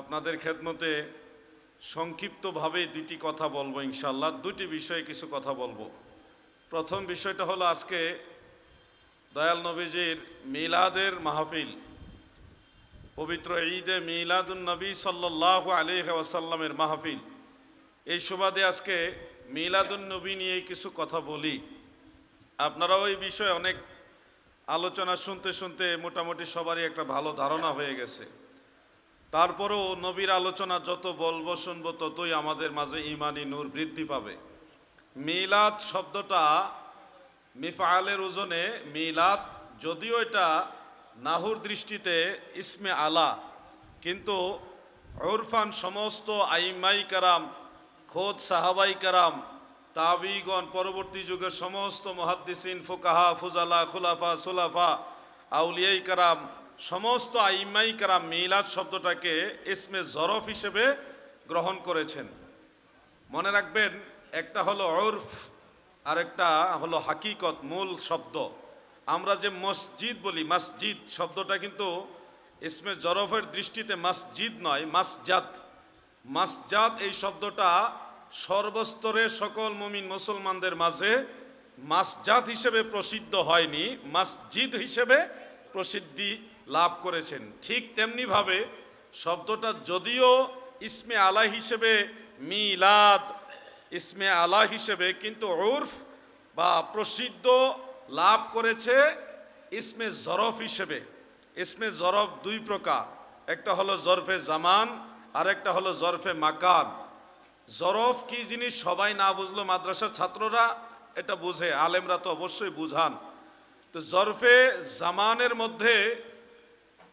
আপনাদের খেদমতে সংক্ষিপ্তভাবে দুটি কথা বলবো ইনশাআল্লাহ। দুটি বিষয়ে কিছু কথা বলবো। প্রথম বিষয়টা হলো আজকে দয়াল নবীজির মিলাদের মাহফিল, পবিত্র ঈদে মিলাদুন নবী সাল্লাল্লাহু আলাইহি ওয়াসাল্লামের মাহফিল। এই সুবাদে আজকে মিলাদুন নবী নিয়ে কিছু কথা বলি। আপনারাও এই বিষয়ে অনেক আলোচনা শুনতে শুনতে মোটামুটি সবারই একটা ভালো ধারণা হয়ে গেছে। তারপরেও নবীর আলোচনা যত বলবো শুনবো ততই আমাদের মাঝে ঈমানি নূর বৃদ্ধি পাবে। মিলাদ শব্দটা মিফআলের ওজনে মিলাদ, যদিও এটা নাহুর দৃষ্টিতে ইসমে আলা, কিন্তু উরফান সমস্ত আইমাই কারাম, খোদ সাহাবাই কারাম, তাবিগণ, পরবর্তী যুগের সমস্ত মুহাদ্দিসিন, ফুকাহা, ফুজালা, খুলাফা, সুলাফা, আউলিয়াই কারাম, সমস্ত আইমাই কারাম মিলাদ শব্দটাকে ইসমে জরফ হিসেবে গ্রহণ করেছেন। মনে রাখবেন, একটা হলো উরফ আর একটা হলো হাকিকত, মূল শব্দ। আমরা যে মসজিদ বলি, মসজিদ শব্দটা কিন্তু ইসমে জরফের দৃষ্টিতে মসজিদ নয়, মাসজাদ। মাসজাদ এই শব্দটা সর্বস্তরে সকল মুমিন মুসলমানদের মাঝে মাসজাদ হিসেবে প্রসিদ্ধ হয়নি, মসজিদ হিসেবে প্রসিদ্ধি লাভ করেছেন। ঠিক তেমনিভাবে শব্দটা যদিও ইসমে আলা হিসেবে মিলাদ, ইসমে আলা হিসেবে, কিন্তু উরফ বা প্রসিদ্ধ লাভ করেছে ইসমে জরফ হিসেবে। ইসমে জরফ দুই প্রকার, একটা হলো জরফে জামান আর একটা হলো জরফে মাকান। জরফ কি জিনিস সবাই না বুঝলো, মাদ্রাসার ছাত্ররা এটা বুঝে, আলেমরা তো অবশ্যই বুঝান। তো জরফে জামানের মধ্যে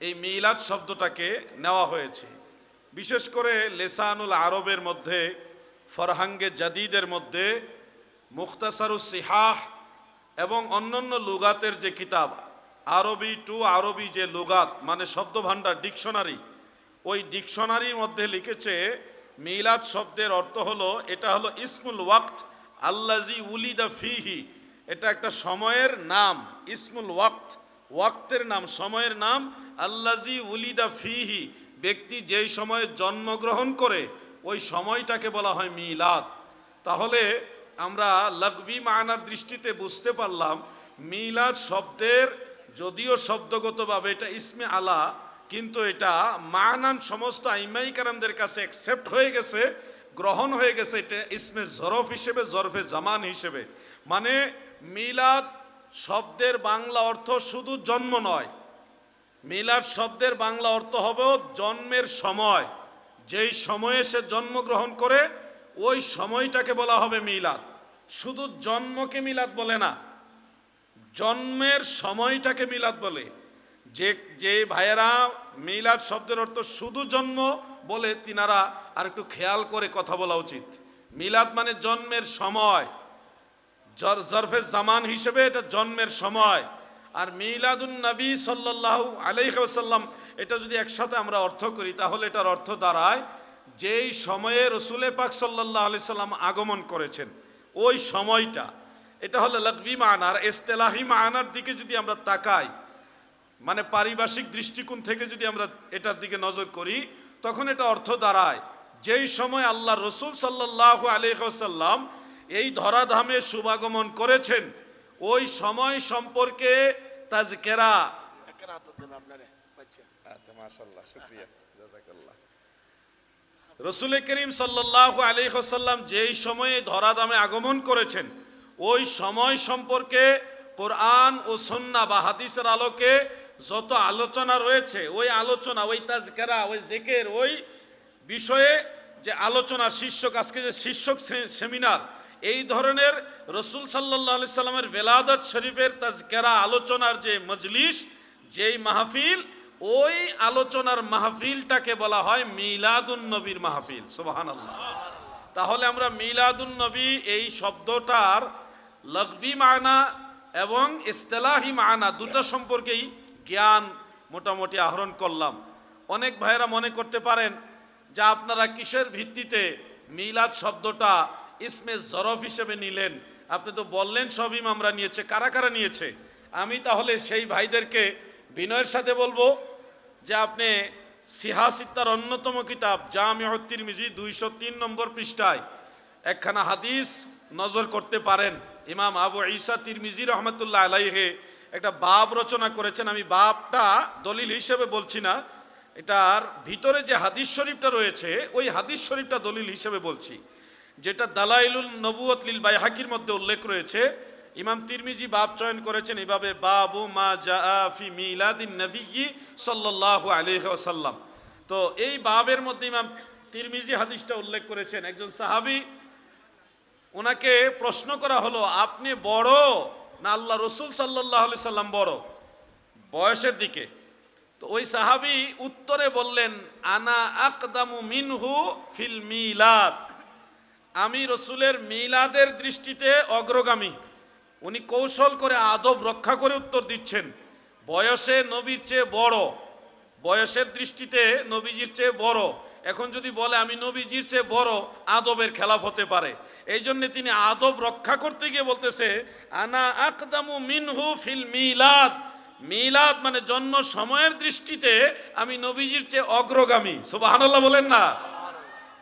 এই মিলাদ শব্দটাকে নেওয়া হয়েছে। বিশেষ করে লেসানুল আরবের মধ্যে, ফরহাঙ্গে জাদিদের মধ্যে, মুখতাসারুস সিহাহ এবং অন্যান্য লুগাতের যে কিতাব, আরবি টু আরবি যে লুগাত মানে শব্দভাণ্ডার, ডিকশনারি, ওই ডিকশনারির মধ্যে লিখেছে মিলাদ শব্দের অর্থ হলো, এটা হলো ইসমুল ওয়াক্ত আল্লাজি উলিদা ফিহি। এটা একটা সময়ের নাম, ইসমুল ওয়াক্ত, ওয়াক্তের নাম, সময়ের নাম। আল্লাজি উলিদা ফিহি, ব্যক্তি যেই সময়ে জন্মগ্রহণ করে ওই সময়টাকে বলা হয় মিলাদ। তাহলে আমরা লাগবি মানার দৃষ্টিতে বুঝতে পারলাম মিলাদ শব্দের যদিও শব্দগতভাবে এটা ইসমে আলা, কিন্তু এটা মানান সমস্ত আইমাই কারামদের কাছে অ্যাকসেপ্ট হয়ে গেছে, গ্রহণ হয়ে গেছে এটা ইসমে জরফ হিসেবে, জরফে জামান হিসেবে। মানে মিলাদ শব্দের বাংলা অর্থ শুধু জন্ম নয়, মিলাদ শব্দের বাংলা অর্থ হবে জন্মের সময়। যেই সময়ে সে জন্মগ্রহণ করে ওই সময়টাকে বলা হবে মিলাদ। শুধু জন্মকে মিলাদ বলে না, জন্মের সময়টাকে মিলাদ বলে। যে ভাইয়েরা মিলাদ শব্দের অর্থ শুধু জন্ম বলে, তিনারা আর একটু খেয়াল করে কথা বলা উচিত। মিলাদ মানে জন্মের সময়, জরফে জামান হিসেবে এটা জন্মের সময়। আর মিলাদুন নবী সাল্লাল্লাহু আলাইহি ওয়াসাল্লাম, এটা যদি একসাথে আমরা অর্থ করি তাহলে এটার অর্থ দাঁড়ায় যেই সময়ে রসুলে পাক সাল্লাল্লাহু আলাইহি সাল্লাম আগমন করেছেন ওই সময়টা। এটা হলো লাগবি মানা। আর ইসতিলাহি মানার দিকে যদি আমরা তাকাই, মানে পারিভাষিক দৃষ্টিকোণ থেকে যদি আমরা এটার দিকে নজর করি, তখন এটা অর্থ দাঁড়ায় যেই সময় আল্লাহ রসুল সাল্লাল্লাহু আলাইহি ওয়াসাল্লাম এই ধরাধামে শুভাগমন করেছেন ওই সময় সম্পর্কে তাজকেরা। আচ্ছা, মাশাআল্লাহ, শুকরিয়া, জাযাকাল্লাহ। রসুল করিম সাল্লাল্লাহু আলাইহি ওয়াসাল্লাম যেই সময়ে ধরাধামে আগমন করেছেন ওই সময় সম্পর্কে কোরআন ও সুন্নাহ বা হাদিসের আলোকে যত আলোচনা রয়েছে, ওই আলোচনা, ওই তাজকেরা, ওই জিকির, ওই বিষয়ে যে আলোচনার শীর্ষক, আজকে যে শীর্ষক সেমিনার, এই ধরনের রসুল সাল্লাল্লাহু আলাইহি সাল্লামের বেলাদত শরীফের তাজকেরা আলোচনার যে মজলিস, যেই মাহফিল, ওই আলোচনার মাহফিলটাকে বলা হয় মিলাদুন নবীর মাহফিল। সুবহানাল্লাহ। তাহলে আমরা মিলাদুন নবী এই শব্দটার লাগবি মানা এবং ইসতিলাহি মানা দুটো সম্পর্কেই জ্ঞান মোটামুটি আহরণ করলাম। অনেক ভাইয়েরা মনে করতে পারেন যে আপনারা কিসের ভিত্তিতে মিলাদ শব্দটা ইসমে জরফ হিসেবে নিলেন? আপনি তো বললেন সব ইমামরা নিয়েছে, কারা কারা নিয়েছে? আমি তাহলে সেই ভাইদেরকে বিনয়ের সাথে বলবো যে আপনি সিহাসিত্তার অন্যতম কিতাব জামিউত তিরমিজি 203 নম্বর পৃষ্ঠায় একখানা হাদিস নজর করতে পারেন। ইমাম আবু ঈসা তিরমিজি রহমতুল্লাহ আলাইহি একটা বাব রচনা করেছেন। আমি বাবটা দলিল হিসেবে বলছি না, এটার ভিতরে যে হাদিস শরীফটা রয়েছে ওই হাদিস শরীফটা দলিল হিসেবে বলছি, যেটা দালাইলুন নবুয়ত লিল বাইহাকির মধ্যে উল্লেখ রয়েছে। ইমাম তিরমিজি বাব চয়ন করেছেন এভাবে, বাবু মা জাআ ফি মিলাদিন নবী সাল্লাল্লাহু আলাইহি ওয়াসাল্লাম। তো এই বাবের মধ্যে ইমাম তিরমিজি হাদিসটা উল্লেখ করেছেন। একজন সাহাবী, ওনাকে প্রশ্ন করা হলো, আপনি বড় না আল্লাহ রসুল সাল্লাল্লাহু আলাইহি সাল্লাম বড় বয়সের দিকে? তো ওই সাহাবী উত্তরে বললেন, আনা আকদামু মিনহু ফিল মিলাদ, আমি রসুলের মিলাদের দৃষ্টিতে অগ্রগামী। উনি কৌশল করে আদব রক্ষা করে উত্তর দিচ্ছেন, বয়সে নবীর চেয়ে বড়, বয়সের দৃষ্টিতে নবীজির চেয়ে বড়। এখন যদি বলে আমি নবীজির চেয়ে বড়, আদবের খেলাফ হতে পারে। এই জন্য তিনি আদব রক্ষা করতে গিয়ে বলতেছে, আনা আকদামু মিনহু ফিল মিলাদ, মিলাদ মানে জন্ম সময়ের দৃষ্টিতে আমি নবীজির চেয়ে অগ্রগামী। সুবহানাল্লাহ বলেন না?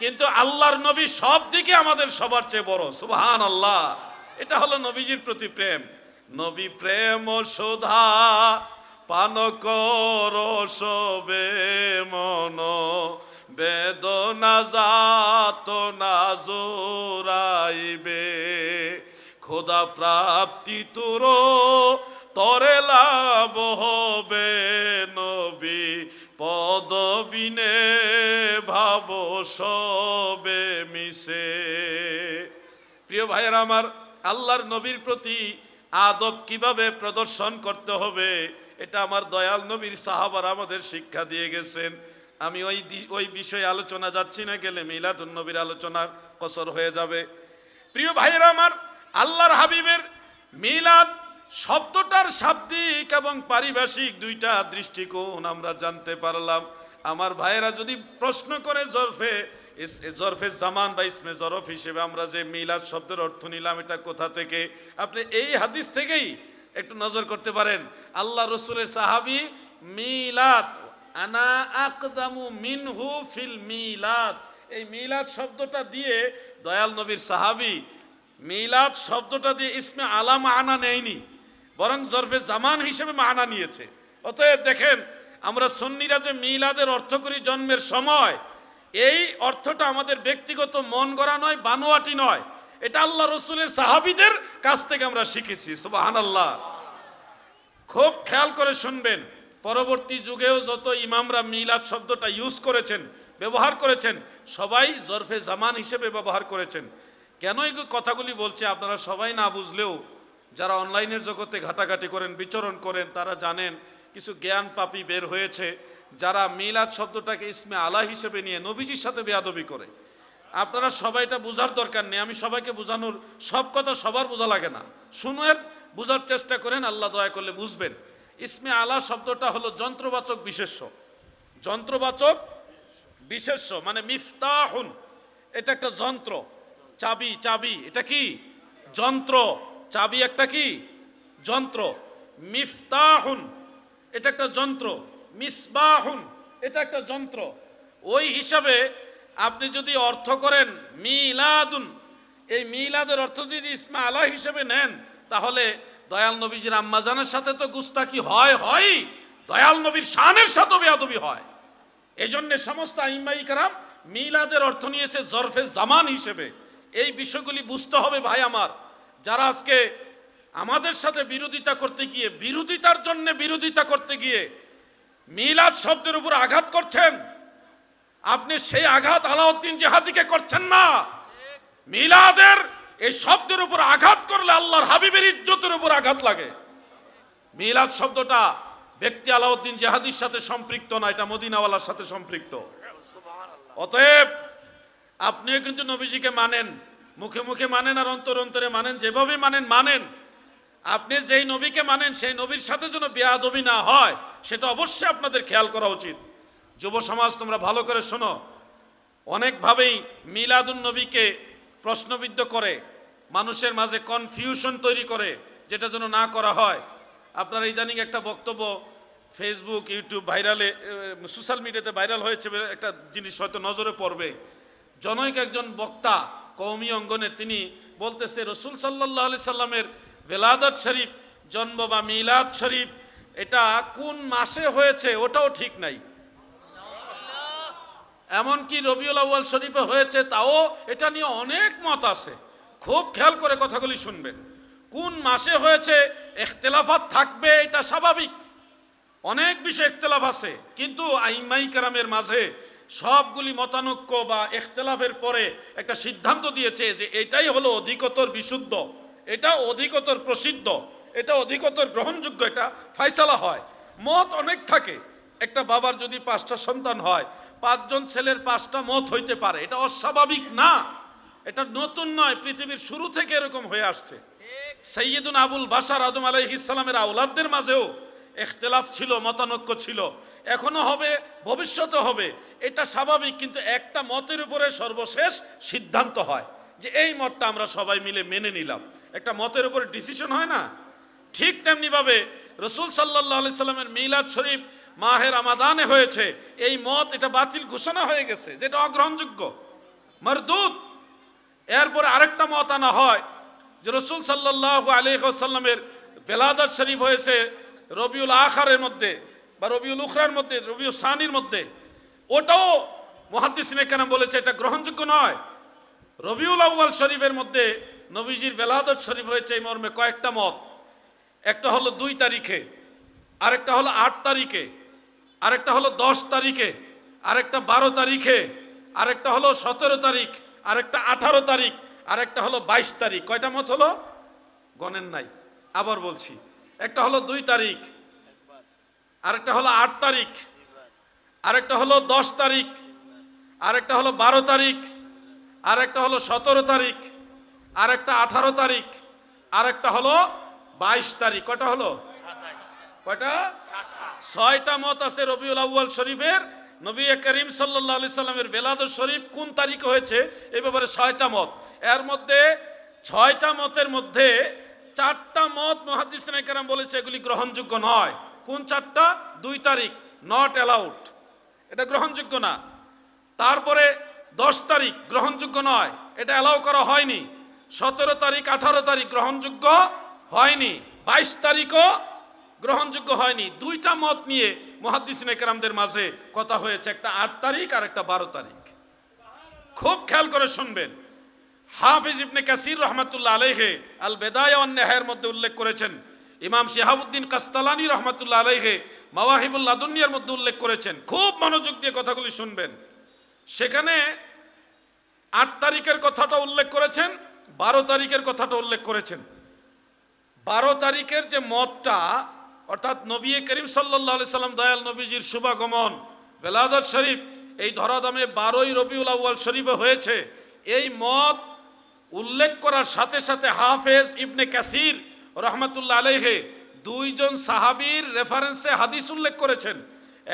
কিন্তু আল্লাহর নবী সব দিকে আমাদের সবার চেয়ে বড়। সুবহানাল্লাহ। এটা হলো নবীজির প্রতি প্রেম। নবী প্রেম সুধা পান কর সবে মন, বেদনা যাত না জোরাইবে, খোদা প্রাপ্তি তোর তরে লাভ হবে, নবী পদবিনে ভাব সবে মিশে। প্রিয় ভাইয়েরা আমার, আল্লাহর নবীর প্রতি আদব কিভাবে প্রদর্শন করতে হবে এটা আমার দয়াল নবীর সাহাবারা আমাদের শিক্ষা দিয়ে গেছেন। আমি ওই বিষয়ে আলোচনা যাচ্ছি না, গেলে মিলাদুন নবীর আলোচনার কসর হয়ে যাবে। প্রিয় ভাইয়েরা আমার, আল্লাহর হাবিবের মিলাদ শব্দটার শাব্দিক এবং পারিভাষিক দুইটা দৃষ্টিকোণ আমরা জানতে পারলাম। আমার ভাইয়েরা যদি প্রশ্ন করে জরফে জামান বা ইসমে জরফ হিসেবে আমরা যে মিলাদ শব্দের অর্থ নিলাম এটা কোথা থেকে, আপনি এই হাদিস থেকেই একটু নজর করতে পারেন। আল্লাহ রসুলের সাহাবী মিলাদ, আনা আকদামু মিনহু ফিল মিলাদ, এই মিলাদ শব্দটা দিয়ে দয়াল নবীর সাহাবী মিলাদ শব্দটা দিয়ে ইসমে আলা মানা নেয়নি, বরং জরফে জামান হিসেবে মানা নিয়েছে। অতএব দেখেন, আমরা সুন্নিরা যে মিলাদের অর্থ করি জন্মের সময়, এই অর্থটা আমাদের ব্যক্তিগত মন গড়া নয়, বানোয়াটি নয়, এটা আল্লাহ রসুলের সাহাবীদের কাছ থেকে আমরা শিখেছি। সুবহানাল্লাহ। খুব খেয়াল করে শুনবেন, পরবর্তী যুগেও যত ইমামরা মিলাদ শব্দটা ইউজ করেছেন, ব্যবহার করেছেন, সবাই জরফে জামান হিসেবে ব্যবহার করেছেন। কেন এই কথাগুলি বলছে আপনারা সবাই না বুঝলেও যারা অনলাইনের জগতে ঘাটাঘাটি করেন, বিচরণ করেন, তারা জানেন কিছু জ্ঞান পাপী বের হয়েছে যারা মিলাদ শব্দটাকে ইসমে আলা হিসেবে নিয়ে নবীজির সাথে বেয়াদবি করে। আপনারা সবাই এটা বোঝার দরকার নেই, আমি সবাইকে বোঝানোর, সব কথা সবার বোঝা লাগে না, শুনের বোঝার চেষ্টা করেন, আল্লাহ দয়া করলে বুঝবেন। ইসমে আলা শব্দটা হলো যন্ত্রবাচক বিশেষ্য। যন্ত্রবাচক বিশেষ্য মানে মিফতাহুন, এটা একটা যন্ত্র। চাবি, চাবি এটা কি যন্ত্র, চাবি একটা কি যন্ত্র। মিফতাহুন এটা একটা যন্ত্র, মিসবাহুন এটা একটা যন্ত্র। ওই হিসাবে আপনি যদি অর্থ করেন মিলাদুন, এই মিলাদের অর্থ যদি ইসমে আলা হিসেবে নেন, তাহলে দয়াল নবীজির আম্মাজানের সাথে তো গুস্তাকি হয়, দয়াল নবীর শানের সাথে বেয়াদবি হয়। এই জন্য সমস্ত আইম্মাই কেরাম মিলাদের অর্থ নিয়েছে জরফে জামান হিসেবে। এই বিষয়গুলি বুঝতে হবে ভাই আমার। যারা আজকে আমাদের সাথে বিরোধিতা করতে গিয়ে, বিরোধিতার জন্য বিরোধিতা করতে গিয়ে মিলাদ শব্দের উপর আঘাত করছেন, আপনি সেই আঘাত আলাউদ্দিন জিহাদিকে করছেন না। মিলাদের এই শব্দের উপর আঘাত করলে আল্লাহর হাবিবের ইজ্জতের উপর আঘাত লাগে। মিলাদ শব্দটা ব্যক্তি আলাউদ্দিন জিহাদির সাথে সম্পৃক্ত না, এটা মদিনাওয়ালার সাথে সম্পৃক্ত। অতএব আপনিও কিন্তু নবীজিকে মানেন, মুখে মুখে মানেন আর অন্তর অন্তরে মানেন, যেভাবে মানেন। আপনি যেই নবীকে মানেন সেই নবীর সাথে যেন বেয়াদবি না হয়, সেটা অবশ্যই আপনাদের খেয়াল করা উচিত। যুব সমাজ তোমরা ভালো করে শোনো, অনেকভাবেই মিলাদুন নবীকে প্রশ্নবিদ্ধ করে, মানুষের মাঝে কনফিউশন তৈরি করে, যেটা যেন না করা হয়। আপনারা ইদানিং একটা বক্তব্য ফেসবুক ইউটিউব ভাইরালে সোশ্যাল মিডিয়াতে ভাইরাল হয়েছে একটা জিনিস হয়তো নজরে পড়বে। জনৈক একজন বক্তা কওমি অঙ্গনের তিনি বলতেছে রসুল সাল্লাল্লাহু আলাইহি সাল্লামের বেলাদত শরীফ জন্ম বা মিলাদ শরীফ এটা কোন মাসে হয়েছে ওটাও ঠিক নাই, এমনকি রবিউল আউয়াল শরীফে হয়েছে তাও এটা নিয়ে অনেক মত আছে। খুব খেয়াল করে কথাগুলি শুনবেন। কোন মাসে হয়েছে ইখতিলাফাত থাকবে, এটা স্বাভাবিক, অনেক বিষয় ইখতিলাফ আছে, কিন্তু আইম্মাই কেরামের মাঝে সবগুলি মতানৈক্য বা ইখতিলাফের পরে একটা সিদ্ধান্ত দিয়েছে যে এটাই হলো অধিকতর বিশুদ্ধ, এটা অধিকতর প্রসিদ্ধ, এটা অধিকতর গ্রহণযোগ্য, এটা ফায়সালা হয়। মত অনেক থাকে। একটা বাবার যদি 5টা সন্তান হয়, 5 জন ছেলের 5টা মত হইতে পারে, এটা অস্বাভাবিক না, এটা নতুন নয়, পৃথিবীর শুরু থেকে এরকম হয়ে আসছে। সাইয়্যিদুনা আবুল বাশার আদম আলাইহিস সালামের আওলাদদের মাঝেও ইখতিলাফ ছিল, মতানৈক্য ছিল, এখনো হবে, ভবিষ্যতে হবে, এটা স্বাভাবিক। কিন্তু একটা মতের উপরে সর্বশেষ সিদ্ধান্ত হয় যে এই মতটা আমরা সবাই মিলে মেনে নিলাম, একটা মতের উপরে ডিসিশন হয় না? ঠিক তেমনিভাবে রসুল সাল্লাল্লাহু আলাইহি সাল্লামের মিলাদ শরীফ মাহে রমাদানে হয়েছে, এই মত এটা বাতিল ঘোষণা হয়ে গেছে, যেটা অগ্রহণযোগ্য, মারদুদ। এরপরে আরেকটা মত আনা হয় যে রসুল সাল্লাল্লাহু আলাইহি ওয়াসাল্লামের বেলাদত শরীফ হয়েছে রবিউল আখারের মধ্যে বা রবিউল উখরার মধ্যে, রবিউল সানির মধ্যে, ওটাও মুহাদ্দিসিনে কেরাম বলেছে এটা গ্রহণযোগ্য নয়। রবিউল আউয়াল শরীফের মধ্যে নবীজির বেলাদত শরীফ হয়েছে এই মর্মে কয়েকটা মত। একটা হলো 2 তারিখে, আরেকটা হলো 8 তারিখে, আরেকটা হলো 10 তারিখে, আরেকটা 12 তারিখে, আরেকটা হলো 17 তারিখ, আরেকটা 18 তারিখ, আরেকটা হলো 22 তারিখ। কয়টা মত হলো? গণেন নাই, আবার বলছি। একটা হলো 2 তারিখ, আরেকটা হলো 8 তারিখ, আরেকটা হলো 10 তারিখ, আরেকটা হলো 12 তারিখ, আরেকটা হলো 17 তারিখ, আরেকটা 18 তারিখ, আরেকটা হলো 22 তারিখ। কয়টা হলো? কয়টা? 6টা মত আছে রবিউল আউয়াল শরীফের। নবী করিম সাল্লাল্লাহু আলাইহি সাল্লামের বেলাদত শরীফ কোন তারিখে হয়েছে এই ব্যাপারে 6টা মত। এর মধ্যে 6টা মতের মধ্যে 4টা মত মুহাদ্দিসিনে কেরাম বলেছে এগুলি গ্রহণযোগ্য নয়। কোন 4টা? 2 তারিখ নট অ্যালাউড, এটা গ্রহণযোগ্য না। তারপরে 10 তারিখ গ্রহণযোগ্য নয়, এটা অ্যালাউ করা হয়নি। 17 তারিখ 18 তারিখ গ্রহণযোগ্য হয়নি, 22 তারিখও গ্রহণযোগ্য হয়নি। 2টা মত নিয়ে মুহাদ্দিসিনে কেরামদের মাঝে কথা হয়েছে, একটা 8 তারিখ আর একটা 12 তারিখ। খুব খেয়াল করে শুনবেন। হাফিজ ইবনে কাসির রহমাতুল্লাহ আলাইহি আল বিদায়া ওয়ান নিহায়ার মধ্যে উল্লেখ করেছেন, ইমাম শিহাবুদ্দিন কাস্তালানি রহমাতুল্লাহ আলাইহি মাওয়াহিবুল লাদুনিয়ার মধ্যে উল্লেখ করেছেন। খুব মনোযোগ দিয়ে কথাগুলি শুনবেন। সেখানে 8 তারিখের কথাটা উল্লেখ করেছেন, 12 তারিখের কথাটা উল্লেখ করেছেন। 12 তারিখের যে মতটা, অর্থাৎ নবী করিম সাল্লাল্লাহু আলাইহি সাল্লাম দয়াল নবীজির শুভাগমন বেলাদত শরীফ এই ধরাধামে 12ই রবিউল আউয়াল শরীফে হয়েছে, এই মত উল্লেখ করার সাথে সাথে হাফেজ ইবনে কাসির রহমাতুল্লাহ আলাইহি 2 জন সাহাবীর রেফারেন্সে হাদিস উল্লেখ করেছেন।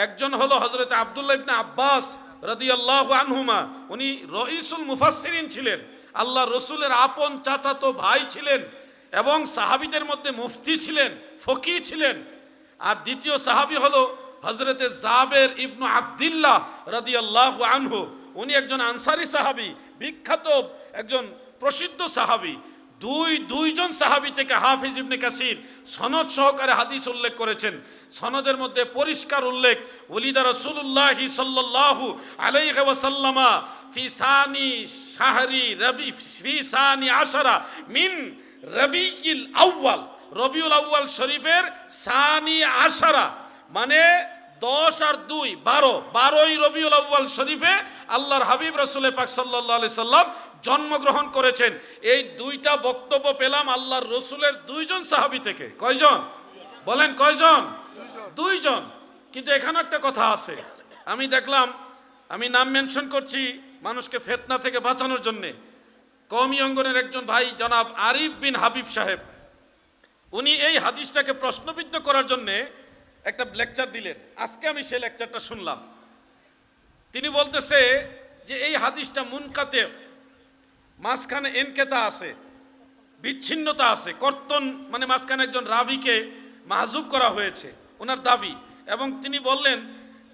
একজন হলো হযরত আব্দুল্লাহ ইবনে আব্বাস রাদিয়াল্লাহু আনহুমা, উনি রইসুল মুফাসসিরিন ছিলেন, আল্লাহ রসুলের আপন চাচাতো ভাই ছিলেন এবং সাহাবীদের মধ্যে মুফতি ছিলেন, ফকিহ ছিলেন। আর দ্বিতীয় সাহাবী হলো হযরতে জাবের ইবনু আব্দুল্লাহ রাদিয়াল্লাহু আনহু, উনি একজন আনসারী সাহাবী, বিখ্যাত একজন প্রসিদ্ধ সাহাবী। দুইজন সাহাবী থেকে হাফিজ ইবনে কাসির সনদ সহকারে হাদিস উল্লেখ করেছেন। সনদের মধ্যে পরিষ্কার উল্লেখ, ওলিদা রাসূলুল্লাহি সাল্লাল্লাহু আলাইহি ওয়াসাল্লামা ফি সানি শাহরি রবি ফি সানি আশারা মিন রবিউল আউয়াল, রবিউল আউয়াল শরীফের সানি আশারা মানে 10 আর 2 12, 12ই রবিউল আউয়াল শরীফে আল্লাহর হাবিব রাসূল পাক সাল্লাল্লাহু আলাইহি সাল্লাম জন্মগ্রহণ করেছেন। এই 2টা বক্তব্য পেলাম আল্লাহর রসুলের 2 জন সাহাবী থেকে। কয়জন? বলেন কয়জন? 2 জন। কিন্তু এখানে একটা কথা আছে, আমি দেখলাম, আমি নাম মেনশন করছি মানুষকে ফিতনা থেকে বাঁচানোর জন্যে। কওমি অঙ্গনের একজন ভাই জনাব আরিফ বিন হাবিব সাহেব, উনি এই হাদিসটাকে প্রশ্নবিদ্ধ করার জন্যে একটা লেকচার দিলেন। আজকে আমি সেই লেকচারটা শুনলাম। তিনি বলতেছে যে এই হাদিসটা মুনকাতে, মাঝখানে এনকেতা আছে, বিচ্ছিন্নতা আছে, কর্তন মানে মাঝখানে একজন রাবিকে মাহজুব করা হয়েছে, ওনার দাবি। এবং তিনি বললেন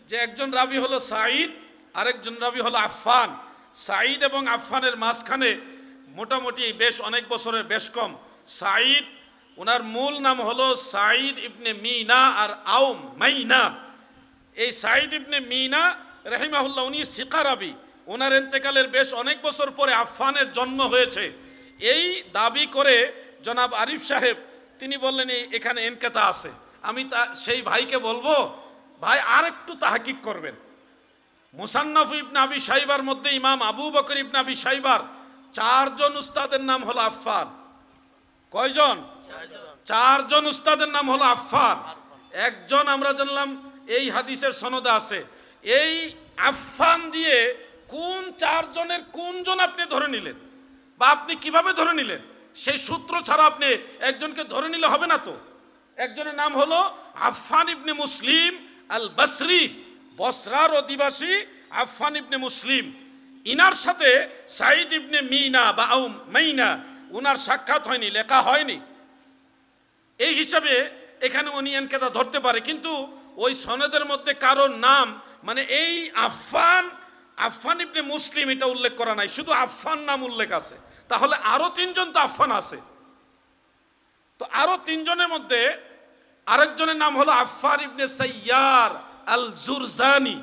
যে একজন রাবি হলো সাঈদ, আরেকজন রাবি হলো আফফান। সাঈদ এবং আফফানের মাঝখানে মোটামুটি বেশ অনেক বছরের বেশ কম। সাঈদ, ওনার মূল নাম হলো সাঈদ ইবনে মিনা আর আউম মাইনা। এই সাঈদ ইবনে মিনা রাহিমাহুল্লাহ উনি সিকা রাবি। ওনার ইন্তেকালের বেশ অনেক বছর পরে আফফানের জন্ম হয়েছে। এই দাবি করে জনাব আরিফ সাহেব তিনি বললেন এখানে ইনকাতা আছে। আমি সেই ভাইকে বলবো, ভাই আর একটু তাহকিক করবেন। মুসান্নাফ ইবনে আবি শাইবার মধ্যে ইমাম আবু বকর ইবনে আবি শাইবার 4 জন উস্তাদের নাম হলো আফফান। কয়জন? 4 জন উস্তাদের নাম হলো আফফান। একজন আমরা জানলাম এই হাদিসের সনদে আছে। এই আফফান দিয়ে কোন 4 জনের কোন জন আপনি ধরে নিলেন, বা আপনি কিভাবে ধরে নিলেন? সেই সূত্র ছাড়া আপনি একজনকে ধরে নিলে হবে না তো। একজনের নাম হলো আফফান ইবনে মুসলিম আল বসরি, বসরার অধিবাসী আফফান ইবনে মুসলিম। ইনার সাথে সাঈদ ইবনে মিনা বা আউম মাইনা উনার সাক্ষাৎ হয়নি, লেখা হয়নি। এই হিসাবে এখানে উনি ইনকাতা ধরতে পারে, কিন্তু ওই সনদের মধ্যে কারোর নাম মানে এই আফফান ইবনে মুসলিম এটা উল্লেখ করা নাই, শুধু আফফান নাম উল্লেখ আছে। তাহলে আরো 3 জন তো আফফান আছে। তো আরো 3 জনের মধ্যে আরেকজনের নাম হলো আফফান ইবনে সাইয়ার আল জুরজানি।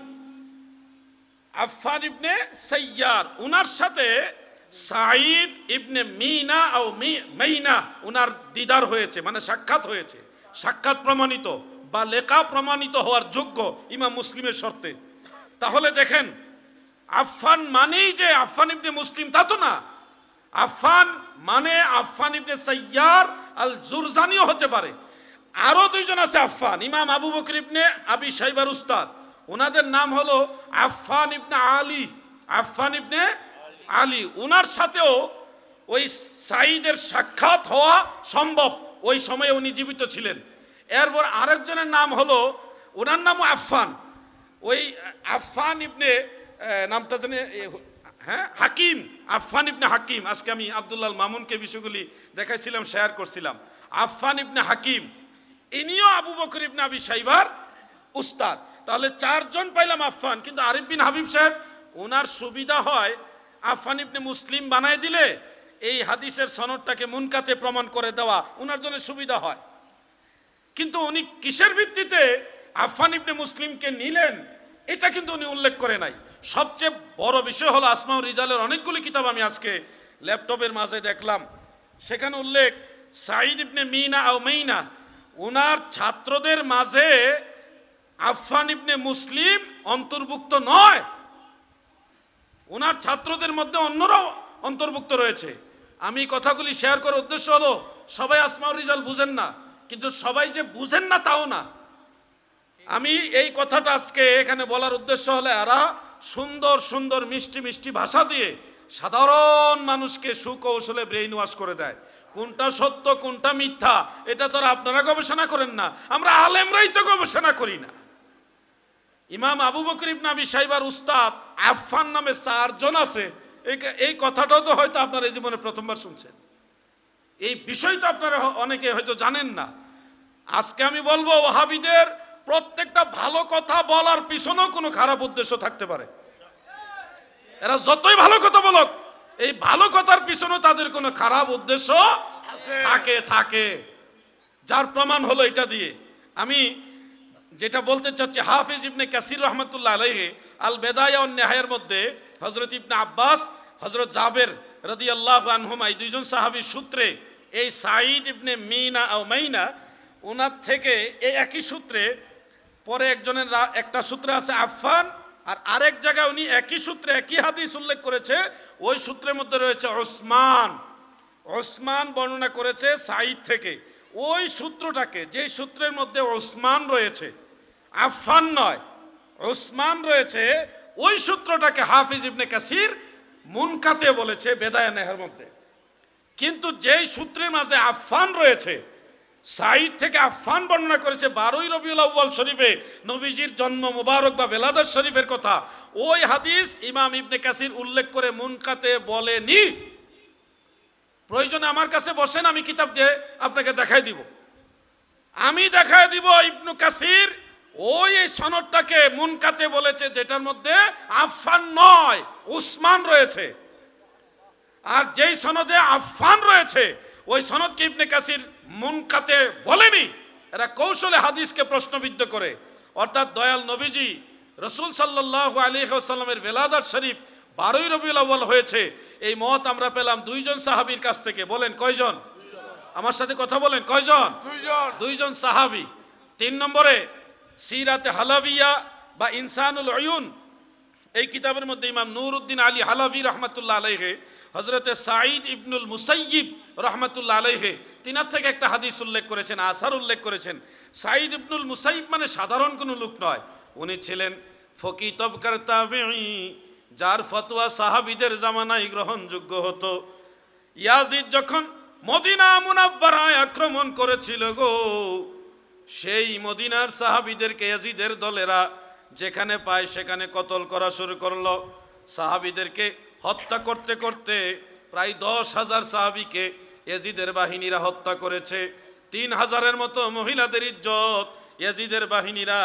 আফফান ইবনে সাইয়ার, উনার সাথে সাঈদ ইবনে মিনা ও মাইনা উনার দিদার হয়েছে, মানে সাক্ষাৎ হয়েছে। সাক্ষাৎ প্রমাণিত বা লেখা প্রমাণিত হওয়ার যোগ্য ইমাম মুসলিমের শর্তে। তাহলে দেখেন, আফফান মানেই যে আফফান ইবনে মুসলিম তা তো না। আফফান মানে আফফান ইবনে সাইয়ার আল জুরজানিও হতে পারে। আরো 2 জন আছে আফফান, ইমাম আবু বকর ইবনে আবি শাইবার উস্তাদ, ওনাদের নাম হলো আফফান ইবনে আলী। আফফান ইবনে আলী, ওনার সাথেও ওই সাঈদের সাক্ষাৎ হওয়া সম্ভব, ওই সময়ে উনি জীবিত ছিলেন। এরপর আরেকজনের নাম হলো, ওনার নামও আফফান, ওই আফফান ইবনে নামটা জানে, হ্যাঁ, হাকিম, আফফান ইবনে হাকিম। আজকে আমি আব্দুল্লাহ মামুনকে বিষয়গুলি দেখাইছিলাম, শেয়ার করছিলাম। আফফান ইবনে হাকিম, ইনিও আবু বকর ইবনে আবি শাইবার উস্তাদ। তাহলে 4 জন পাইলাম আফফান। কিন্তু আরিফ বিন হাবিব সাহেব ওনার সুবিধা হয় আফফান ইবনে মুসলিম বানায় দিলে এই হাদিসের সনদটাকে মুনকাতে প্রমাণ করে দেওয়া ওনার জন্য সুবিধা হয়। কিন্তু উনি কিসের ভিত্তিতে আফফান ইবনে মুসলিমকে নিলেন এটা কিন্তু উনি উল্লেখ করে নাই। সবচেয়ে বড় বিষয় হলো আসমাউ রিজালের অনেকগুলি কিতাব আমি আজকে ল্যাপটপের মাঝে দেখলাম, সেখানে উল্লেখ সাঈদ ইবনে মিনা ও মাইনা উনার ছাত্রদের মাঝে আফফান ইবনে মুসলিম অন্তর্ভুক্ত নয়। ওনার ছাত্রদের মধ্যে অন্যরাও অন্তর্ভুক্ত রয়েছে। আমি কথাগুলি শেয়ার করার উদ্দেশ্য হলো, সবাই আসমাউর রিজাল বুঝেন না, কিন্তু সবাই যে বুঝেন না তাও না। আমি এই কথাটা আজকে এখানে বলার উদ্দেশ্য হলে, এরা সুন্দর সুন্দর মিষ্টি মিষ্টি ভাষা দিয়ে সাধারণ মানুষকে সুকৌশলে ব্রেইন ওয়াশ করে দেয়। কোনটা সত্য কোনটা মিথ্যা এটা তো আপনারা গবেষণা করেন না, আমরা আলেমরাই তো গবেষণা করি না। ইমাম আবু বকর ইবনে আবি শাইবার উস্তাদ আফফান নামে 4 জন আছে, এই কথাটাও তো হয়তো আপনারা এই জীবনে প্রথমবার শুনছেন। এই বিষয়টা আপনারা অনেকে হয়তো জানেন না। আজকে আমি বলবো, ওয়াহাবিদের প্রত্যেকটা ভালো কথা বলার পিছনেও কোনো খারাপ উদ্দেশ্য থাকতে পারে। এরা যতই ভালো কথা বলুক, এই ভালো কথার পিছনেও তাদের কোনো খারাপ উদ্দেশ্য থাকে, যার প্রমাণ হলো এটা দিয়ে। আমি যেটা বলতে চাচ্ছি, হাফিজ ইবনে কাসির রহমতুল্লাহ আলাইহি আল বেদায়া ওয়ান নিহায়ার মধ্যে হযরত ইবনে আব্বাস, হযরত জাবের রাদিয়াল্লাহু আনহুমা এই 2 জন সাহাবীর সূত্রে এই সাঈদ ইবনে মিনা ও মাইনা ওনার থেকে এই একই সূত্রে পরে একজনের একটা সূত্রে আছে আফফান, আর আরেক জায়গায় উনি একই সূত্রে একই হাদিস উল্লেখ করেছে, ওই সূত্রের মধ্যে রয়েছে ওসমান বর্ণনা করেছে সাঈদ থেকে। ওই সূত্রটাকে, যে সূত্রের মধ্যে ওসমান রয়েছে, আফফান নয় ওসমান রয়েছে, ওই সূত্রটাকে হাফিজ ইবনে কাসির মুনকাতে বলেছে বেদায়া নেহার মধ্যে। কিন্তু যেই সূত্রের মাঝে আফফান রয়েছে, সাঈদ থেকে আফফান বর্ণনা করেছে 12ই রবিউল আউয়াল শরীফে নবীজির জন্ম মুবারক বা বেলাদাত শরীফের কথা, ওই হাদিস ইমাম ইবনে কাসির উল্লেখ করে মুনকাতে বলেনি। প্রয়োজনে আমার কাছে বসেন, আমি কিতাব দিয়ে আপনাকে দেখাই দিব। আমি দেখাই দিব ইবনে কাসির ওই এই সনদটাকে মুনকাতে বলেছে, যেটার মধ্যে আফফান নয় উসমান রয়েছে। আর যেই সনদে আফফান রয়েছে ওই সনদকে ইবনে কাসির মুনকাতে বলেনি। এরা কৌশলে হাদিসকে প্রশ্নবিদ্ধ করে। অর্থাৎ দয়াল নবীজি রাসূল সাল্লাল্লাহু আলাইহি ওয়াসাল্লামের বেলাদাত শরীফ 12ই রবিউল আউয়াল হয়েছে, এই মত আমরা পেলাম দুইজন সাহাবীর কাছ থেকে। বলেন কয়জন? আমার সাথে কথা বলেন, কয়জন? দুইজন সাহাবী। 3 নম্বরে সিরাতে হালাবিয়া বা ইনসানুল উয়ুন এই কিতাবের মধ্যে ইমাম নুরউদ্দিন আলী হালাবি রহমাতুল্লাহ আলাইহি হযরতে সাঈদ ইবনুল মুসাইয়িব রহমাতুল্লাহ আলাইহি তিনার থেকে একটা হাদিস উল্লেখ করেছেন, আসার উল্লেখ করেছেন। সাঈদ ইবনুল মুসাইয়িব মানে সাধারণ কোনো লোক নয়, উনি ছিলেন ফকি তবকার তাবেঈ, যার ফতোয়া সাহাবীদের জামানায় গ্রহণযোগ্য হতো। ইয়াজিদ যখন মদিনা মুনাওয়ারায় আক্রমণ করেছিল গো, সেই মদিনার সাহাবীদেরকে ইয়াজিদের দলেরা যেখানে পায় সেখানে কতল করা শুরু করলো। সাহাবীদেরকে হত্যা করতে করতে প্রায় 10,000 সাহাবীকে ইয়াজিদের বাহিনীরা হত্যা করেছে। 3,000-এর মতো মহিলাদের ইজ্জত ইয়াজিদের বাহিনীরা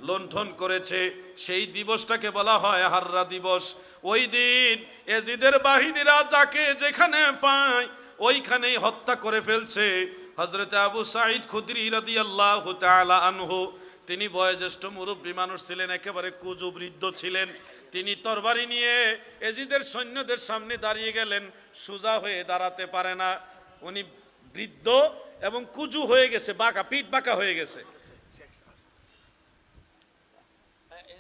লুণ্ঠন করেছে। সেই দিবসটাকে বলা হয় হাররা দিবস। ওই দিন ইয়াজিদের বাহিনীরা যাকে যেখানে পায় ওইখানেই হত্যা করে ফেলছে। হযরত আবু সাঈদ খুদরি রাদিয়াল্লাহু তাআলা আনহু, তিনি বয়োজ্যেষ্ঠ মুরব্বী মানুষ ছিলেন, একেবারে কুজু বৃদ্ধ ছিলেন। তিনি তরবারি নিয়ে ইয়াজিদের সৈন্যদের সামনে দাঁড়িয়ে গেলেন, সোজা হয়ে দাঁড়াতে পারে না। উনি বৃদ্ধ এবং কুজু হয়ে গেছে, বাঁকা, পিঠ বাঁকা হয়ে গেছে।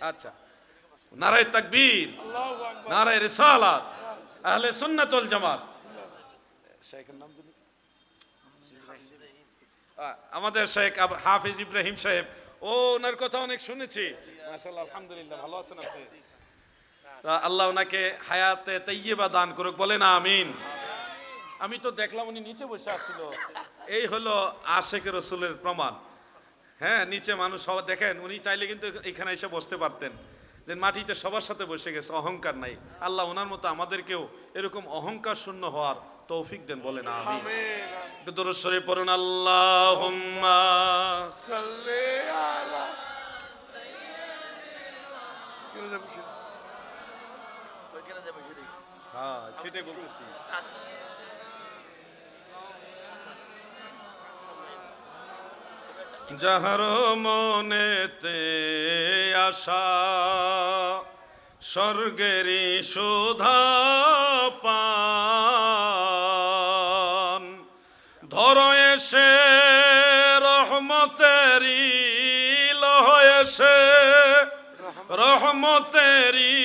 আচ্ছা, নারায়ে তাকবীর, নারায়ে রিসালাত, আহলে সুন্নাত ওয়াল জামাত। শেখের নাম বলুন। আমাদের শেখ হাফিজ ইব্রাহিম সাহেব, ও ওনার কথা অনেক শুনেছি, মাশাআল্লাহ, আলহামদুলিল্লাহ। ভালো আছেন আপনি? আল্লাহ ওনাকে হায়াতে তাইয়্যিবা দান করুক, বলেন আমিন। আমি তো দেখলাম উনি নিচে বসে আসছিল, এই হলো আশেকে রসুলের প্রমাণ। হ্যাঁ, নিচে মানুষ সবাই দেখেন, উনি চাইলে কিন্তু এখানে এসে বসতে পারতেন, যে মাটিতে সবার সাথে বসে গেছে, অহংকার নাই। আল্লাহ ওনার মতো আমাদেরকেও এরকম অহংকার শূন্য হওয়ার তৌফিক দেন, বলেন আমিন। দরুদ শরীফ পড়ুন, আল্লাহুম্মা সাল্লি আলা হ্যাঁ সেটাই বলতেছি। যাহার মনেতে আশা স্বর্গেরই সুধা পান, ধর এসে রহমতেরি লহ এসে রহমতেরি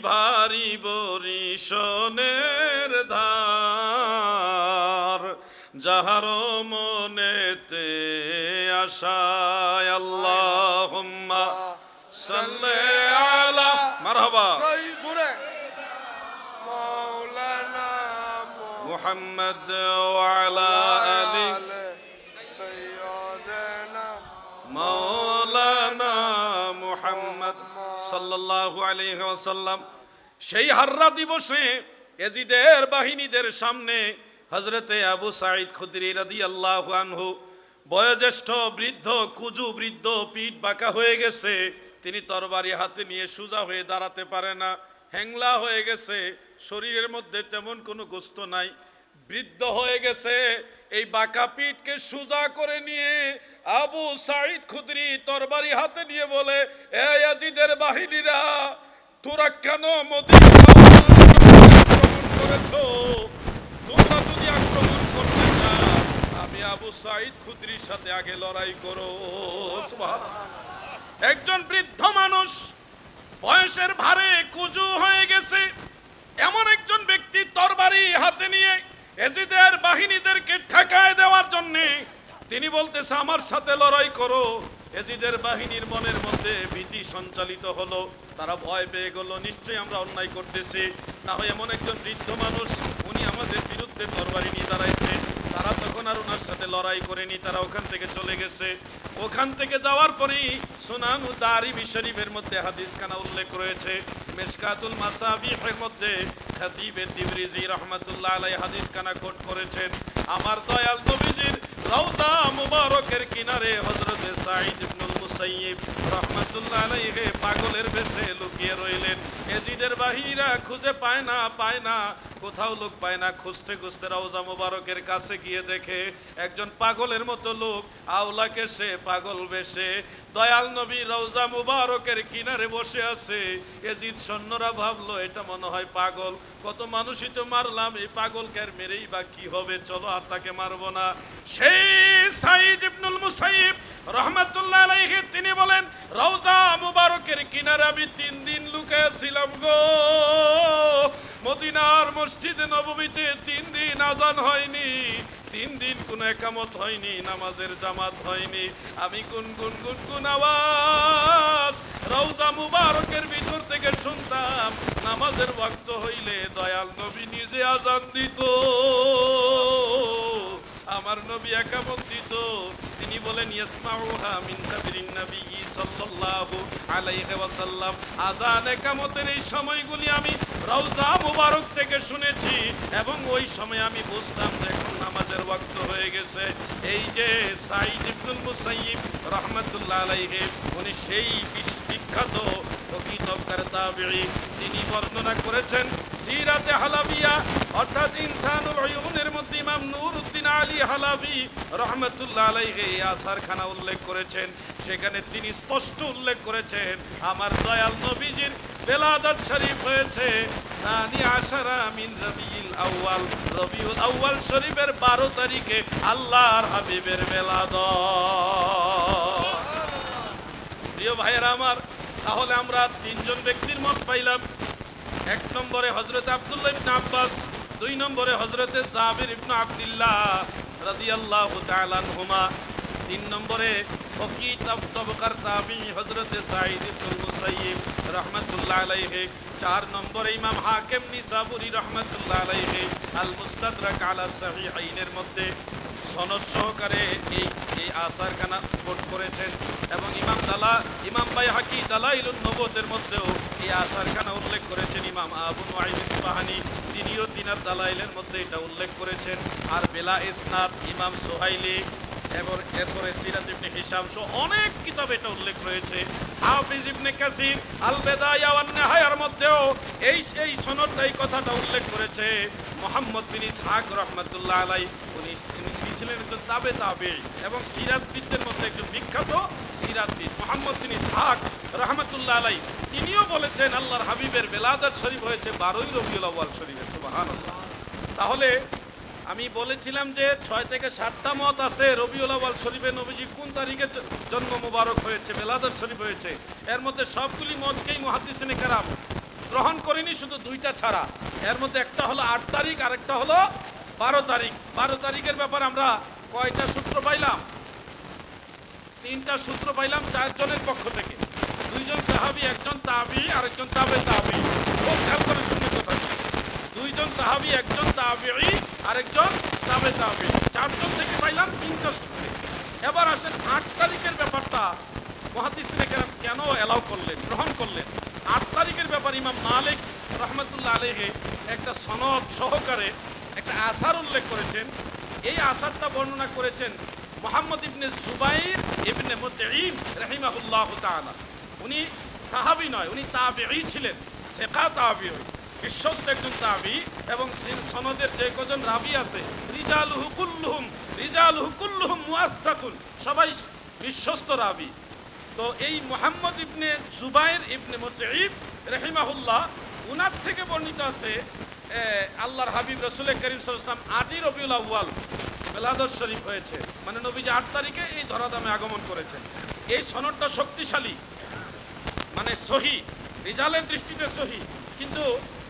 ভারী বরিশনের ধার, যাহার মনেতে আশায় আল্লাহুম্মা সাল্লি আলা মারহাবা মাওলানা মুহাম্মদ ওয়া আলা আলি সাইয়্যিদানা মাওলানা মুহাম্মদ সাল্লাল্লাহু আলাইহি ওয়াসাল্লাম। সেই হাররা দিবসে ইয়াজিদের বাহিনীদের সামনে হযরতে আবু সাঈদ খুদরি রাদিয়াল্লাহু আনহু, বয়োজ্যেষ্ঠ বৃদ্ধ, কুজু বৃদ্ধ, পিঠ বাঁকা হয়ে গেছে, তিনি তরবারি হাতে নিয়ে সোজা হয়ে দাঁড়াতে পারে না, হ্যাংলা হয়ে গেছে, শরীরের মধ্যে তেমন কোনো গোস্ত নাই, বৃদ্ধ হয়ে গেছে। এই বাঁকা পিঠকে সোজা করে নিয়ে আবু সাঈদ খুদরি তরবারি হাতে নিয়ে বলে, এ ইয়াজিদের বাহিনীরা, তোরা কেন মদিনা আক্রমণ করেছো? তোমরা যদি আক্রমণ করতে চাও, আমি আবু সাঈদ খুদরির সাথে আগে লড়াই করো। একজন বৃদ্ধ মানুষ, বয়সের ভারে কুজু হয়ে গেছে, এমন একজন ব্যক্তি তরবারি হাতে নিয়ে ইয়াজিদের বাহিনীদেরকে ঠেকায় দেওয়ার জন্য তিনি বলতেছে, আমার সাথে লড়াই করো। ইয়াজিদের বাহিনীর মনের মধ্যে ভীতি সঞ্চালিত হলো, তারা ভয় পেয়ে গেল, নিশ্চয়ই আমরা অন্যায় করতেছি, না হয় এমন একজন বৃদ্ধ মানুষ, উনি আমাদের বিরুদ্ধে তরবারি নিয়ে দাঁড়াইছে। তারা তখন আর ওনার সাথে লড়াই করেনি, তারা ওখান থেকে চলে গেছে। ওখান থেকে যাওয়ার পরেই সুনানু দারিমি শরীফের মধ্যে হাদিসখানা উল্লেখ রয়েছে, মিশকাতুল মাসাবিহের মধ্যে খাতিবে তিবরিজি রাহমাতুল্লাহ আলাইহি হাদিসখানা কোট করেছেন। আমার দয়াল নবীজির রওজা মুবারকের কিনারে হযরতে সাঈদ ইবনুল মুসাইয়্যিব মুসাইয়িব রাহমাতুল্লাহ আলাইহি পাগলের বেশে লুকিয়ে রইলেন। ইয়াজিদের বাহিনীরা খুঁজে পায় না, কোথাও লোক পায় না। খুঁজতে খুঁজতে রওজা মুবারকের কাছে গিয়ে দেখে একজন পাগলের মতো লোক আওলাকে সে পাগল বেশে দয়াল নবী রওজা মুবারকের কিনারে বসে আছে। ইয়াজিদ সৈন্যরা ভাবলো এটা মনে হয় পাগল, কত মানুষই তো মারলাম, এই পাগলকে আর মেরেই বা কি হবে, চলো আর তাকে মারবো না। সেই সাঈদ ইবনুল মুসাইয়িব রাহমাতুল্লাহ আলাইহি তিনি বলেন, রওজা মুবারকের কিনারে আমি 3 দিন লুকিয়ে ছিলাম গো। মদিনার মসজিদে নববীতে 3 দিন আজান হয়নি, 3 দিন কোনো একামত হয়নি, নামাজের জামাত হয়নি। আমি গুনগুন আওয়াজ রওজা মুবারকের ভিতর থেকে শুনতাম। নামাজের ওয়াক্ত হইলে দয়াল নবী নিজে আজান দিত, আমার নবী একামত দিত। তিনি বলেন ইয়াসমাউহা মিন কাবরিন নবী সাল্লাল্লাহু আলাইহি ওয়াসাল্লাম। আযান একামতের এই সময়গুলি আমি রওজা মুবারক থেকে শুনেছি এবং ওই সময় আমি বুঝতাম যে এখন নামাজের ওয়াক্ত হয়ে গেছে। এই যে সাঈদ ইবনুল মুসাইয়িব রাহমাতুল্লাহ আলাইহি উনি সেই বিখ্যাত ফকিহকার তাবেঈ, তিনি বর্ণনা করেছেন সিরাতে হালাবিয়া অর্থাৎ ইনসানুল উয়ুনের মধ্যে ইমাম নুরউদ্দিন আলী হালাবি রাহমাতুল্লাহ আলাইহি আসারখানা উল্লেখ করেছেন। সেখানে তিনি স্পষ্ট উল্লেখ করেছেন আমার দয়াল নবীজির বেলাদাত শরীফ হয়েছে সানি আশারা মিন রবিউল আউয়াল, রবিউল আউয়াল শরীফের 12 তারিখে আল্লাহর হাবিবের বেলাদাত। প্রিয় ভাইয়েরা আমার, তাহলে আমরা 3 জন ব্যক্তির মত পাইলাম। 1 নম্বরে হযরত আব্দুল্লাহ ইবনে আব্বাস, 2 নম্বরে হযরত জাবির ইবনে আব্দুল্লাহ রাদিয়াল্লাহু তাআলা আনহুমা, 3 নম্বরে ফকিহ তাবকার তাবিঈ হযরত সাঈদ ইবনুল মুসাইয়িব রাহমাতুল্লাহ আলাইহি, 4 নম্বরে ইমাম হাকিম নিসাবুরি রাহমাতুল্লাহ আলাইহি আল মুস্তাদরাক আলা সাহিহাইনের মধ্যে সনদ সহকারে এই আসারখানা কোট করেছেন এবং ইমাম বাইহাকি দালাইলুন নবুওয়াতের মধ্যেও এই আসারখানা উল্লেখ করেছেন। ইমাম আবু নুআইম ইসফাহানি তিনিও তিনার দালাইলের মধ্যে এটা উল্লেখ করেছেন। আর বেলা ইসনাদ ইমাম সুহাইলি এবং এরপরে সিরাত ইবনে হিশাম সহ অনেক কিতাবে এটা উল্লেখ রয়েছে। হাফিজ ইবনে কাসির আল বিদায়া ওয়ান নিহায়ার মধ্যেও এই সনদটা এই কথাটা উল্লেখ করেছে। মুহাম্মদ বিন ইসহাক রাহমাতুল্লাহ আলাইহি উনি ছিলেন একজন তাবেঈ এবং সিরাতবিদদের মধ্যে একজন বিখ্যাত সিরাতবিদ মুহাম্মদ বিন ইসহাক রাহমাতুল্লাহ আলাইহি, তিনিও বলেছেন আল্লাহর হাবিবের বেলাদাত শরীফ হয়েছে 12ই রবিউল আউয়াল শরীফে। সুবহানাল্লাহ। তাহলে আমি বলেছিলাম যে 6 থেকে 7টা মত আছে রবিউল আউয়াল শরীফে নবীজি কোন তারিখে জন্ম মোবারক হয়েছে, বেলাদাত শরীফ হয়েছে। এর মধ্যে সবগুলি মতকেই মুহাদ্দিসিনে কেরাম গ্রহণ করেনি, শুধু 2টা ছাড়া। এর মধ্যে একটা হলো 8 তারিখ আর একটা হলো 12 তারিখ। 12 তারিখের ব্যাপারে আমরা কয়টা সূত্র পাইলাম? 3টা সূত্র পাইলাম 4 জনের পক্ষ থেকে, 2 জন সাহাবী, একজন তাবেঈ আর একজন তাবেঈ। খুব খেয়াল করে শুনতে কথা, 2 জন সাহাবী, একজন তাবেঈ আর একজন তাবেঈ। 4 জন থেকে পাইলাম 3টা সূত্রে। এবার আসেন 8 তারিখের ব্যাপারটা মুহাদ্দিসিনে কেরাম কেন এলাও করলেন, গ্রহণ করলেন। 8 তারিখের ব্যাপারে ইমাম মালিক রাহমাতুল্লাহ আলাইহি একটা সনদ সহকারে একটা আসার উল্লেখ করেছেন। এই আসারটা বর্ণনা করেছেন মুহাম্মদ ইবনে জুবাইর ইবনে মুতঈম রাহিমাহুল্লাহু তাআলা। উনি সাহাবী নয়, উনি তাবেঈ ছিলেন, সিকা তাবেঈ, বিশ্বস্ত একজন তাবেঈ। এবং সনদের যে কজন রাবী আছে রিজালুহু কুল্লুহুম মুআসসাকুন, সবাই বিশ্বস্ত রাবী। তো এই মুহাম্মদ ইবনে জুবাইর ইবনে মুতঈম রাহিমাহুল্লাহ, উনার থেকে বর্ণিত আছে আল্লাহর হাবিব রাসূল করিম সাল্লাল্লাহু আলাইহি ওয়াসাল্লাম 8ই রবিউল আউয়াল বেলাদাত শরীফ হয়েছে, মানে নবীজি 8 তারিখে এই ধরাধামে আগমন করেছেন। এই সনদটা শক্তিশালী, মানে সহি, রিজালের দৃষ্টিতে সহি, কিন্তু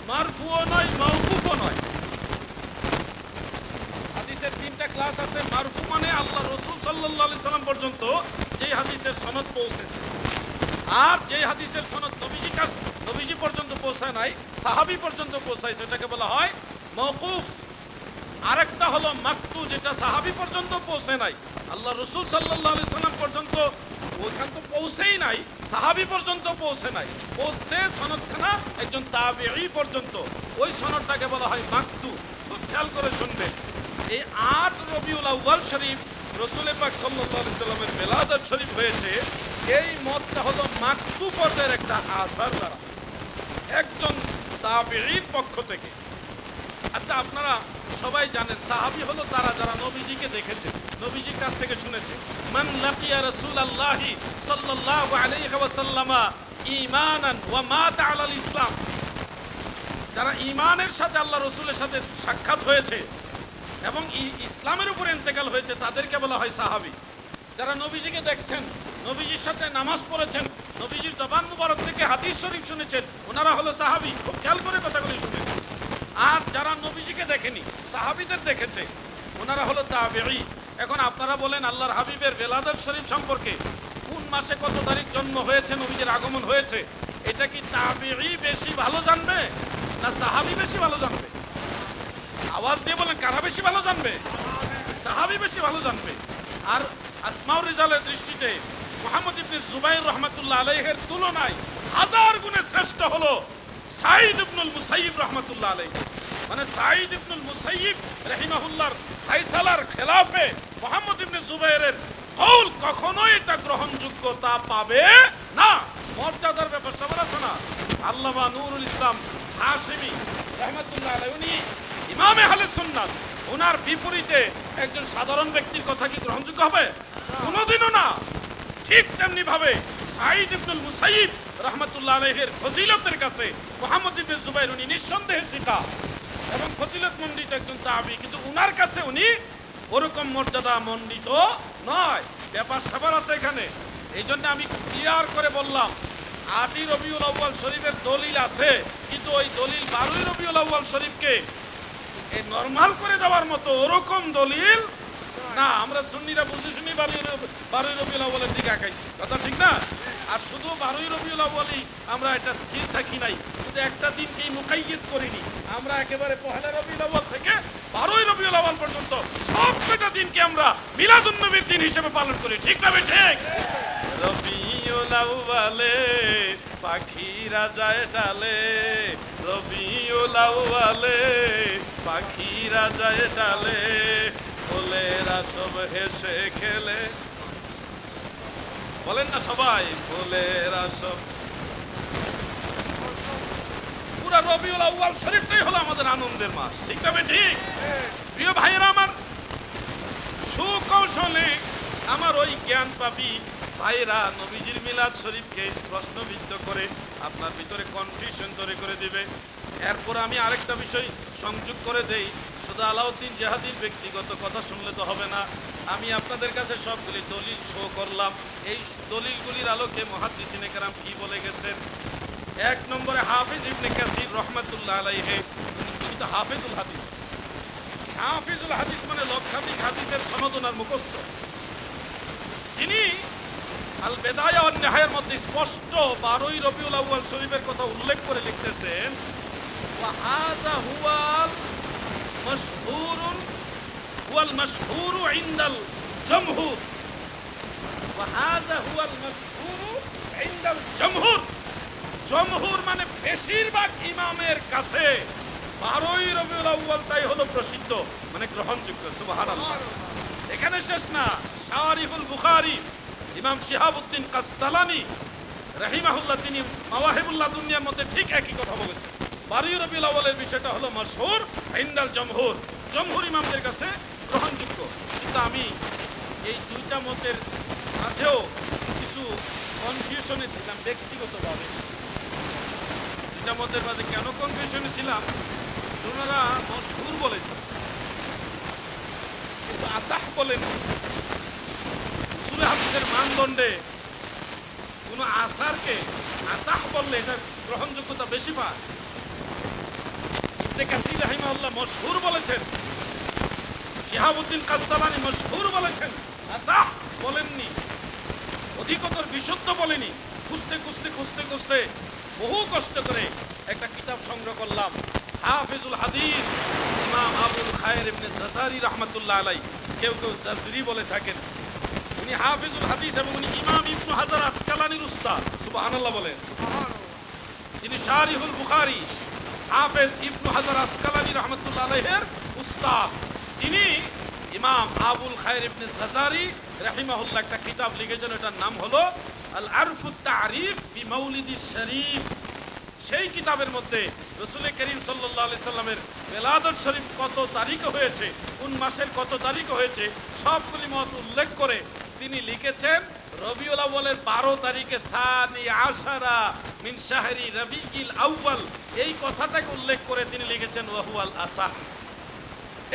মারফুও নয়, মাওকুফও নয়। হাদিসের 3টা ক্লাস আছে। মারফু মানে আল্লাহ রাসূল সাল্লাল্লাহু আলাইহি সাল্লাম পর্যন্ত যেই হাদিসের সনদ পৌঁছেছে, আর যেই হাদিসের সনদ নবীজি পর্যন্ত পৌঁছায় নাই, সাহাবী পর্যন্ত পৌঁছায়, সেটাকে বলা হয় মাওকুফ। আরেকটা হলো মাকতু, যেটা সাহাবী পর্যন্ত পৌঁছে নাই, আল্লাহ রাসূল সাল্লাল্লাহু আলাইহি সাল্লাম পর্যন্ত ওইখান তো পৌঁছেই নাই, সাহাবী পর্যন্ত পৌঁছে নাই, পৌঁছে সনদখানা একজন তাবেঈ পর্যন্ত, ওই সনদটাকে বলা হয় মাকতু। খুব খেয়াল করে শুনবে, এই 8 রবিউল আউয়াল শরীফ রাসূল পাক সাল্লাল্লাহু আলাইহি সাল্লামের বেলাদাত শরীফ হয়েছে এই মতটা হলো মাকতুবতের একটা আসার দ্বারা একজন তাবেঈর পক্ষ থেকে। আচ্ছা, আপনারা সবাই জানেন সাহাবী হলো তারা যারা নবীজিকে দেখেছে, নবীজির কাছ থেকে শুনেছে। মান লাকিয়া রাসূলুল্লাহি সাল্লাল্লাহু আলাইহি ওয়াসাল্লাম ঈমানান ওয়া মাতা আলাল ইসলাম, যারা ঈমানের সাথে আল্লাহ রাসূলের সাথে সাক্ষাৎ হয়েছে এবং ইসলামের উপর ইন্তেকাল হয়েছে তাদেরকে বলা হয় সাহাবী। যারা নবীজিকে দেখছেন, নবীজির সাথে নামাজ পড়েছেন, নবীজির জবান মুবারক থেকে হাদিস শরীফ শুনেছেন, ওনারা হলো সাহাবী। খুব খেয়াল করে কথাগুলি শুনেন। আর যারা নবীজিকে দেখেনি, সাহাবীদের দেখেছে, ওনারা হলো তাবেঈ। এখন আপনারা বলেন আল্লাহর হাবিবের বেলাদত শরীফ সম্পর্কে, কোন মাসে কত তারিখ জন্ম হয়েছে, নবীজির আগমন হয়েছে, এটা কি তাবেঈ বেশি ভালো জানবে না সাহাবী বেশি ভালো জানবে? আওয়াজ দিয়ে বলেন, কারা বেশি ভালো জানবে? সাহাবী বেশি ভালো জানবে। আর আসমাউর রিজালের দৃষ্টিতে মুহাম্মদ ইবনে জুবাইর রাহমাতুল্লাহ আলাইহির তুলনায় হাজার গুণে শ্রেষ্ঠ হলো সাঈদ ইবনুল মুসাইয়িব রাহমাতুল্লাহ আলাইহি। মানে সাঈদ ইবনুল মুসাইয়িব রাহিমাহুল্লাহর ফায়সালার খেলাফে মুহাম্মদ ইবনে জুবাইরের কওল কখনোই এটা গ্রহণযোগ্যতা পাবে না। মর্যাদার ব্যাপার সবার আছে না? আল্লামা নূরুল ইসলাম হাশিমি রাহমাতুল্লাহ আলাইহি উনি ইমামে আহলে সুন্নাত, ওনার বিপরীতে একজন সাধারণ ব্যক্তির কথা কি গ্রহণযোগ্য হবে? কোনোদিনও না। ঠিক তেমনি ভাবে সাঈদ ইবনুল মুসাইয়িব রাহমাতুল্লাহ আলাইহির ফজিলতের কাছে মুহাম্মদ ইবনে জুবাইর উনি নিঃসন্দেহে সিকা এবং ফজিলত মণ্ডিত একজন তাবী, কিন্তু উনার কাছে উনি ওরকম মর্যাদা মণ্ডিত নয়। ব্যাপার স্যাপার আছে এখানে। এই জন্য আমি ক্লিয়ার করে বললাম ৮ই রবিউল আউয়াল শরীফের দলিল আছে, কিন্তু ওই দলিল ১২ই রবিউল আউয়াল শরীফকে এই নরমাল করে দেওয়ার মতো ওরকম দলিল না। আমরা সুন্নিরা বুঝে শুনি ১২ই রবিউল আউয়ালের দিকে আগাইছি, কথা ঠিক না? আর শুধু ১২ই রবিউল আউয়ালই আমরা এটা স্থির থাকি নাই, শুধু একটা দিনকেই মুকাইয়িদ করিনি। আমরা একেবারে পহেলা রবিউল আউয়াল থেকে ১২ই রবিউল আউয়াল পর্যন্ত সবকটা দিনকে আমরা মিলাদুন নবীর দিন হিসেবে পালন করি, ঠিক না? ঠিক। রবিউল আউয়ালে পাখিরা যায় ডালে, রবিউল আউয়ালে পাখিরা যায় ডালে, ফুলেরা সব হেসে খেলে, বলেন না সবাই, ফুলেরা সব। পুরা রবিউল আউয়াল শরীফটাই হলো আমাদের আনন্দের মাস, ঠিক না? ঠিক। প্রিয় ভাইয়েরা আমার, সুকৌশলে আমার ওই জ্ঞান পাপী ভাইরা নবীজির মিলাদ শরীফকে প্রশ্নবিদ্ধ করে আপনার ভিতরে কনফিউশন তৈরি করে দিবে। এরপর আমি আরেকটা বিষয় সংযোগ করে দেই, শুধু আলাউদ্দিন জেহাদির ব্যক্তিগত কথা শুনলে তো হবে না। আমি আপনাদের কাছে সবগুলি দলিল শো করলাম। এই দলিলগুলির আলোকে মুহাদ্দিসিনে কেরাম কি বলে গেছেন। ১ নম্বরে হাফিজ ইবনে কাসির রাহমাতুল্লাহ আলাইহি, উনি তো হাফিজুল হাদিস। হাফিজুল হাদিস মানে লক্ষাধিক হাদিসের সনদ ওনার মুখস্থ। তিনি আল বেদায়া ওয়ান নিহায়ার মধ্যে স্পষ্ট ১২ই রবিউল আউয়াল শরীফের কথা উল্লেখ করে লিখতেছেন, ওয়া হাযা হুয়াল মাশহুরু ইনদাল জামহুর, ওয়া হাযা হুয়াল মাশহুরু ইনদাল জামহুর। জামহুর মানে বেশিরভাগ ইমামের কাছে ১২ই রবিউল আউয়াল তাই হলো প্রসিদ্ধ, মানে গ্রহণযোগ্য। সুবহানাল্লাহ। এখানে শেষ না, শারিহুল বুখারী ইমাম শিহাবউদ্দিন কাসতালানি রাহিমাহুল্লাহ তিনি মাওয়াহিবুল্লাহ দুনিয়ার মধ্যে ঠিক একই কথা বলেছেন। ১২ই রবিউল আউয়ালের বিষয়টা হলো মাশহুর ইনদাল জামহুর, জমহুর ইমামদের কাছে গ্রহণযোগ্য। কিন্তু আমি এই দুইটা মতের মাঝেও কিছু কনফিউশনে ছিলাম ব্যক্তিগতভাবে। দুইটা মতের মাঝে কেন কনফিউশনে ছিলাম? ওনারা মাশহুর বলেছেন কিন্তু আসাহ বলেন। উসুলে হাদিসের মানদণ্ডে কোনো আসারকে আসাহ বললে এটা গ্রহণযোগ্যতা বেশি পায়। ইবনে কাসির রাহিমাহুল্লাহ মাশহুর বলেছেন, শিহাবউদ্দিন কাসতালানি মাশহুর বলেছেন, আসাহ বলেননি, অধিকতর বিশুদ্ধ বলেনি। খুঁজতে খুঁজতে খুঁজতে খুঁজতে বহু কষ্ট করে একটা কিতাব সংগ্রহ করলাম, হাফিজুল হাদিস ইমাম আবুল খায়ের ইবনে জাজারি রাহমাতুল্লাহ আলাইহি, কেউ কেউ জাজরি বলে থাকেন। উনি হাফিজুল হাদিস এবং উনি ইমাম ইবনু হাজার আসকালানির উস্তাদ। সুবহানাল্লাহ বলেন। যিনি শারিহুল বুখারী হাফেজ ইবনু হাজার আসকালানি রাহমাতুল্লাহ আলাইহির উস্তাদ, তিনি ইমাম আবুল খায়ের ইবনে জাজারি রাহিমাহুল্লাহ একটা কিতাব লিখেছেন, এটার নাম হলো আল আরফুত তারিফ বি মাউলিদিশ শরীফ। সেই কিতাবের মধ্যে রাসূল করিম সাল্লাল্লাহু আলাইহি সাল্লামের মিলাদুন শরীফ কত তারিখে হয়েছে, কোন মাসের কত তারিখে হয়েছে, সবগুলি মত উল্লেখ করে তিনি লিখেছেন রবিউল আউয়ালের 12 তারিখে সানি আশারা মিন শাহরি রবিউল আউয়াল, এই কথাটাকে উল্লেখ করে তিনি লিখেছেন ওয়াহুয়াল আসাহ।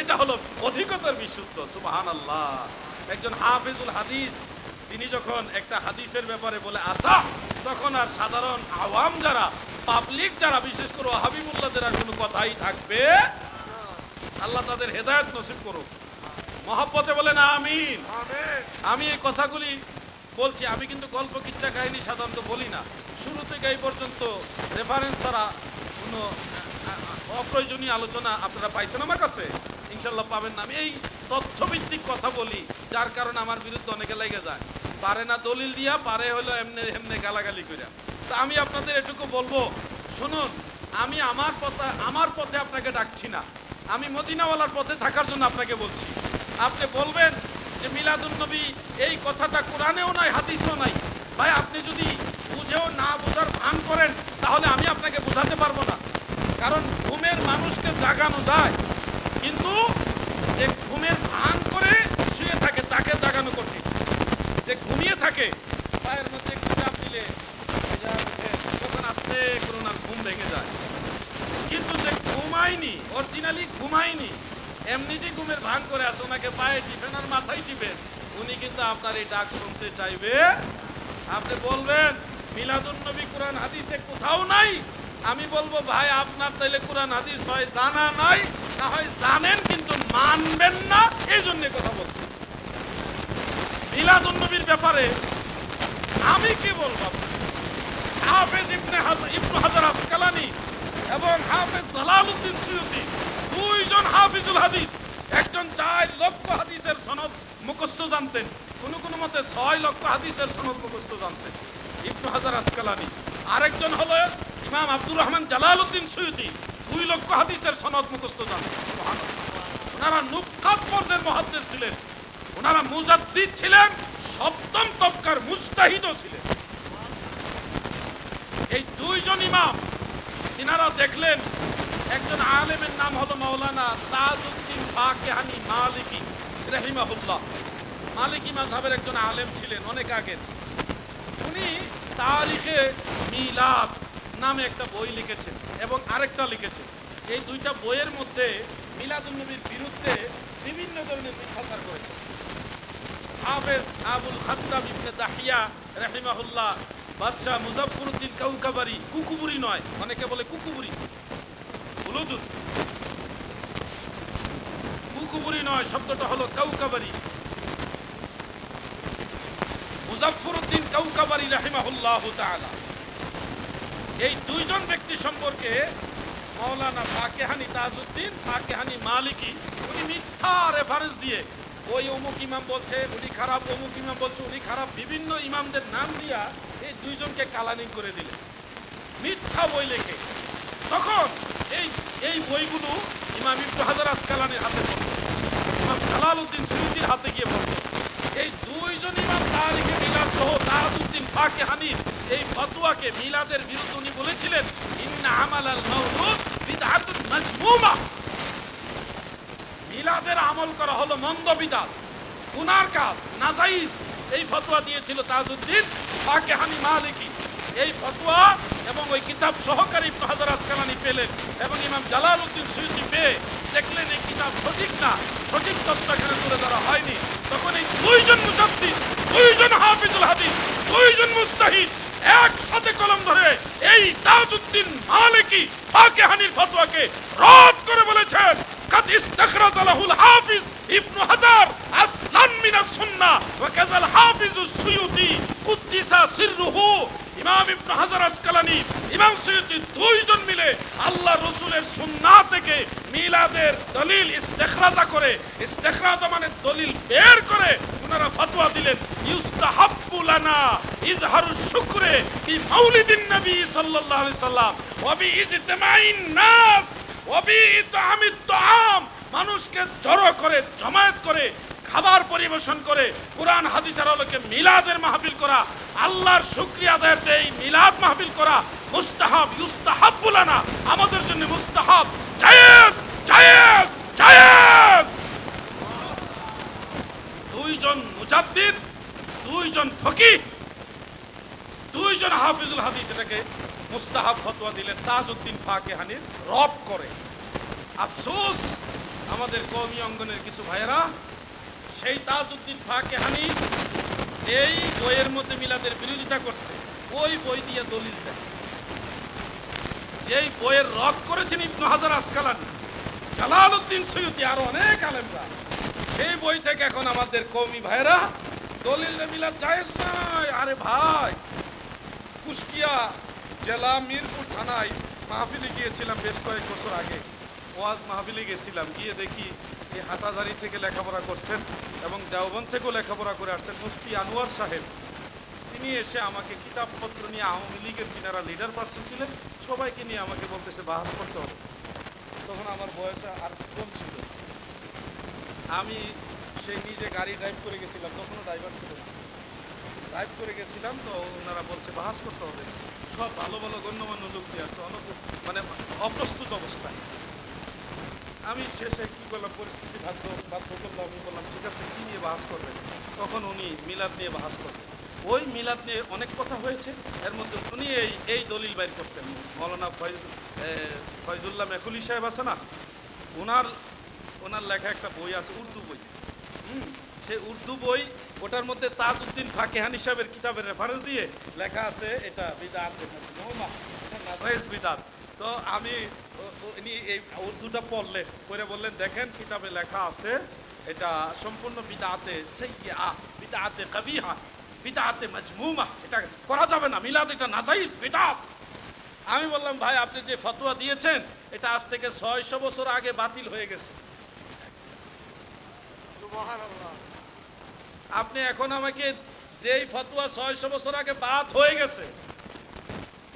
এটা হলো অধিকতর বিশুদ্ধ। সুবহানাল্লাহ। একজন হাফিজুল হাদিস তিনি যখন একটা হাদিসের ব্যাপারে বলে আসাহ, তখন আর সাধারণ আওয়াম যারা, পাবলিক যারা, বিশেষ করে হাবিবুল্লাহদের আর কোনো কথাই থাকবে। আল্লাহ তাদের হেদায়েত নসিব করুক। মহব্বতে বলেন আমিন। আমি এই কথাগুলি বলছি, আমি কিন্তু গল্প কিচ্ছা কাহিনী সাধারণত বলি না। শুরু থেকে এই পর্যন্ত রেফারেন্স ছাড়া কোনো অপ্রয়োজনীয় আলোচনা আপনারা পাইছেন আমার কাছে? ইনশাল্লাহ পাবেন না। আমি এই তথ্যভিত্তিক কথা বলি, যার কারণে আমার বিরুদ্ধে অনেকে লেগে যায়। পারে না দলিল দিয়া, পারে হলো এমনি এমনি গালাগালি করে। তা আমি আপনাদের এটুকু বলবো, শুনুন, আমি আমার পথে আপনাকে ডাকছি না, আমি মদিনাওয়ালার পথে থাকার জন্য আপনাকে বলছি। আপনি বলবেন যে মিলাদুন নবী এই কথাটা কোরআনেও নাই, হাদিসেও নাই। ভাই, আপনি যদি বুঝেও না বোঝার ভান করেন, তাহলে আমি আপনাকে বোঝাতে পারবো না। কারণ ঘুমের মানুষকে জাগানো যায়, কিন্তু যে ঘুমের ভান করে শুয়ে থাকে তাকে জাগানো কঠিন। যে ঘুমিয়ে থাকে, পায়ের মধ্যে একটু চাপ দিলে তখন আস্তে করে ওনার ঘুম ভেঙে যায়। কিন্তু যে ঘুমায়নি, অরিজিনালি ঘুমায়নি, এমনিতেই ঘুমের ভান করে আসে, ওনাকে পায়ে টিপেন আর মাথায় টিপেন, উনি কিন্তু আপনার এই ডাক শুনতে চাইবে। আপনি বলবেন মিলাদুন নবী কোরআন হাদিসে কোথাও নাই, আমি বলবো ভাই আপনার তাইলে কোরআন হাদিস হয় জানা নাই, না হয় জানেন কিন্তু মানবেন না, এই জন্য কথা বলছি। মিলাদুন নবীর ব্যাপারে আমি কি বলবো? হাফেজ ইবনে হাজার আসকালানি এবং হাফেজ জালালউদ্দিন সুয়ুতি, দুইজন হাফিজুল হাদিস, একজন 4 লক্ষ হাদিসের সনদ মুখস্থ জানতেন, কোনো মতে 6 লক্ষ হাদিসের সনদ মুখস্থ জানতেন ইবনে হাজার আসকালানি। আরেকজন হলো ইমাম আব্দুর রহমান জালালউদ্দিন সুয়ুতি, 2 লক্ষ হাদিসের সনদ মুখস্থ জানতেন। ওনারা নুকাত পর্যায়ের মুহাদ্দিস ছিলেন, ওনারা মুজাদ্দিদ ছিলেন, 7ম তবকার মুজতাহিদও ছিলেন। এই দুইজন ইমাম তিনারা দেখলেন একজন আলেমের নাম হলো মাওলানা তাজউদ্দিন ফাকিহানি মালিকি রাহিমাহুল্লাহ। মালিকি মাযহাবের একজন আলেম ছিলেন অনেক আগের। উনি তারিখে মিলাদ নামে একটা বই লিখেছেন এবং আরেকটা লিখেছেন। এই দুইটা বইয়ের মধ্যে মিলাদুন নবীর বিরুদ্ধে বিভিন্ন ধরনের মিথ্যাচার করেছেন। হাফেজ আবুল খাত্তাব ইবনে দাহিয়া রাহিমাহুল্লাহ, বাদশাহ মুজাফফরউদ্দিন কাউকাবারি, কুকুবুরি নয়, অনেকে বলে কুকুবুরি, বুলুদুদ, কুকুবুরি নয়, শব্দটা হলো কাউকাবারি। মুজাফফরউদ্দিন কাউকাবারি রাহিমাহুল্লাহু তাআলা, এই দুইজন ব্যক্তি সম্পর্কে মাওলানা ফাকিহানি তাজউদ্দিন ফাকিহানি মালিকি উনি মিথ্যা রেফারেন্স দিয়ে ওই অমুক ইমাম বলছে উনি খারাপ, অমুক ইমাম বলছে উনি খারাপ, বিভিন্ন ইমামদের নাম দিয়া এই দুইজনকে কালানিং করে দিলেন, মিথ্যা বই লেখে। তখন এই বইগুলো ইমাম ইবনে হাজার আসকালানির হাতে পড়ল, ইমাম জালালউদ্দিন সুয়ুতির হাতে গিয়ে পড়ল। এই দুইজন ইমাম তারিখে মিলাদ সহ তাজউদ্দিন ফাকিহানির এই ফতোয়াকে মিলাদের বিরুদ্ধে উনি বলেছিলেন ইন্না আমালাল মাউলুদ বিদআতুন মাজমুমা, মিলাদের আমল করা হলো মন্দ বিদআত, গুনার কাজ, নাজাইজ। এই ফতোয়া দিয়েছিল তাজউদ্দিন ফাকিহানি মালিকি। এই ফতোয়া এবং ওই কিতাব সহকারী ইবনে হাজার আসকালানি পেলেন এবং ইমাম জালালউদ্দিন সুয়ুতি পেয়ে দেখলেন এই কিতাব সঠিক না, সঠিক তথ্য এখানে তুলে ধরা হয়নি। তখন এই দুইজন মুজাদ্দিদ, দুইজন হাফিজুল হাদিস, দুইজন মুজতাহিদ একসাথে কলম ধরে এই তাজউদ্দিন মালিকি ফাকিহানির ফতোয়াকে রদ করে বলেছেন কাদ ইস্তাখরাজ লাহুল হাফিজ ইবনে হাজার আসলান মিনাস সুন্নাহ ওয়া কাযাল হাফিজুস সুয়ুতি কুদ্দিসা সিররুহু। ইমাম ইবনে হাজার আসকালানি, ইমাম সুয়ুতি দুইজন মিলে আল্লাহ রাসূলের সুন্নাহ থেকে মিলাদের দলিল ইস্তেখরাজা করে, ইস্তেখরাজা মানে দলিল বের করে ওনারা ফতোয়া দিলেন ইউস্তাহাব্বু লানা ইজহারুশ শুকরে ফি মাউলিদিন নবী সাল্লাল্লাহু আলাইহি সাল্লাম ওয়া বি ইজতিমাইন নাস ওয়া বি ইতআমিত তাআম মানুষকে জড়ো করে জমায়েত করে খাবার পরিবেশন করে কোরআন হাদিসের আলোকে মিলাদের মাহফিল করা, আল্লাহর শুকরিয়া আদায়ার্থে এই মিলাদ মাহফিল করা মুস্তাহাব, ইউস্তাহাব বলা না, আমাদের জন্য মুস্তাহাব, জায়েজ জায়েজ জায়েজ। দুইজন মুজাদ্দিদ, দুইজন ফকিহ, দুইজন হাফিজুল হাদিস এটাকে মুস্তাহাব ফতোয়া দিলেন তাজউদ্দিন ফাকেহানির রব করে। আফসোস আমাদের কওমি অঙ্গনের কিছু ভাইয়েরা সেই তাজউদ্দিন ফাকেহানি যেই বইয়ের মধ্যে মিলাদের বিরোধিতা করছে ওই বই দিয়ে দলিল দেয়। যেই বইয়ের রব করেছেন ইবনে হাজার আসকালানি, জালালউদ্দিন সৈয়দী, আরো অনেক আলেমরা, সেই বই থেকে এখন আমাদের কওমি ভাইয়েরা দলিল মিলাদ জায়েজ নয়। আরে ভাই, কুষ্টিয়া জেলা মিরপুর থানায় মাহফিলে গিয়েছিলাম বেশ কয়েক বছর আগে, ওয়াজ মাহফিলে গেছিলাম, গিয়ে দেখি এই হাটাজারি থেকে লেখাপড়া করছেন এবং দেওবন্দ থেকেও লেখাপড়া করে আসছেন মুফতি আনোয়ার সাহেব। তিনি এসে আমাকে কিতাবপত্র নিয়ে আওয়ামী লীগের যিনারা লিডার পার্সন ছিলেন সবাইকে নিয়ে আমাকে বলতেছে বাহাস করতে হবে। তখন আমার বয়স আর কম ছিল, আমি সেই নিজে গাড়ি ড্রাইভ করে গেছিলাম, তখনও ড্রাইভার ছিল না, ড্রাইভ করে গেছিলাম। তো ওনারা বলছে বাহাস করতে হবে, সব ভালো ভালো গণ্যমান্য লোক দিয়ে আসছে, মানে অপ্রস্তুত অবস্থায়। আমি শেষে কী করলাম, পরিস্থিতি বাধ্য করলাম, আমি বললাম ঠিক আছে কী নিয়ে বাহাস করবেন? তখন উনি মিলাদ নিয়ে বাহাস করবেন। ওই মিলাদ নিয়ে অনেক কথা হয়েছে, এর মধ্যে উনি এই দলিল বাইর করছেন। মৌলানা ফয়জুল্লাহ মেখুলি সাহেব আছে না, ওনার লেখা একটা বই আছে, উর্দু বই। সেই উর্দু বই, ওটার মধ্যে তাজউদ্দিন ফাকেহানি সাহেবের কিতাবের রেফারেন্স দিয়ে লেখা আছে এটা বিদআত, এটা নাজায়েজ বিদআত। তো আমি এই উর্দুটা পড়ে বললেন দেখেন কিতাবে লেখা আছে এটা সম্পূর্ণ বিদআতে সাইয়্যিআ, বিদআতে কবিহা, বিদআতে মাজমুমা, এটা করা যাবে না, মিলাদ এটা নাজায়েজ বিদআত। আমি বললাম ভাই আপনি যে ফতোয়া দিয়েছেন এটা আজ থেকে 600 বছর আগে বাতিল হয়ে গেছে। সুবহানাল্লাহ। আপনি এখন আমাকে যেই ফতোয়া 600 বছর আগে বাদ হয়ে গেছে,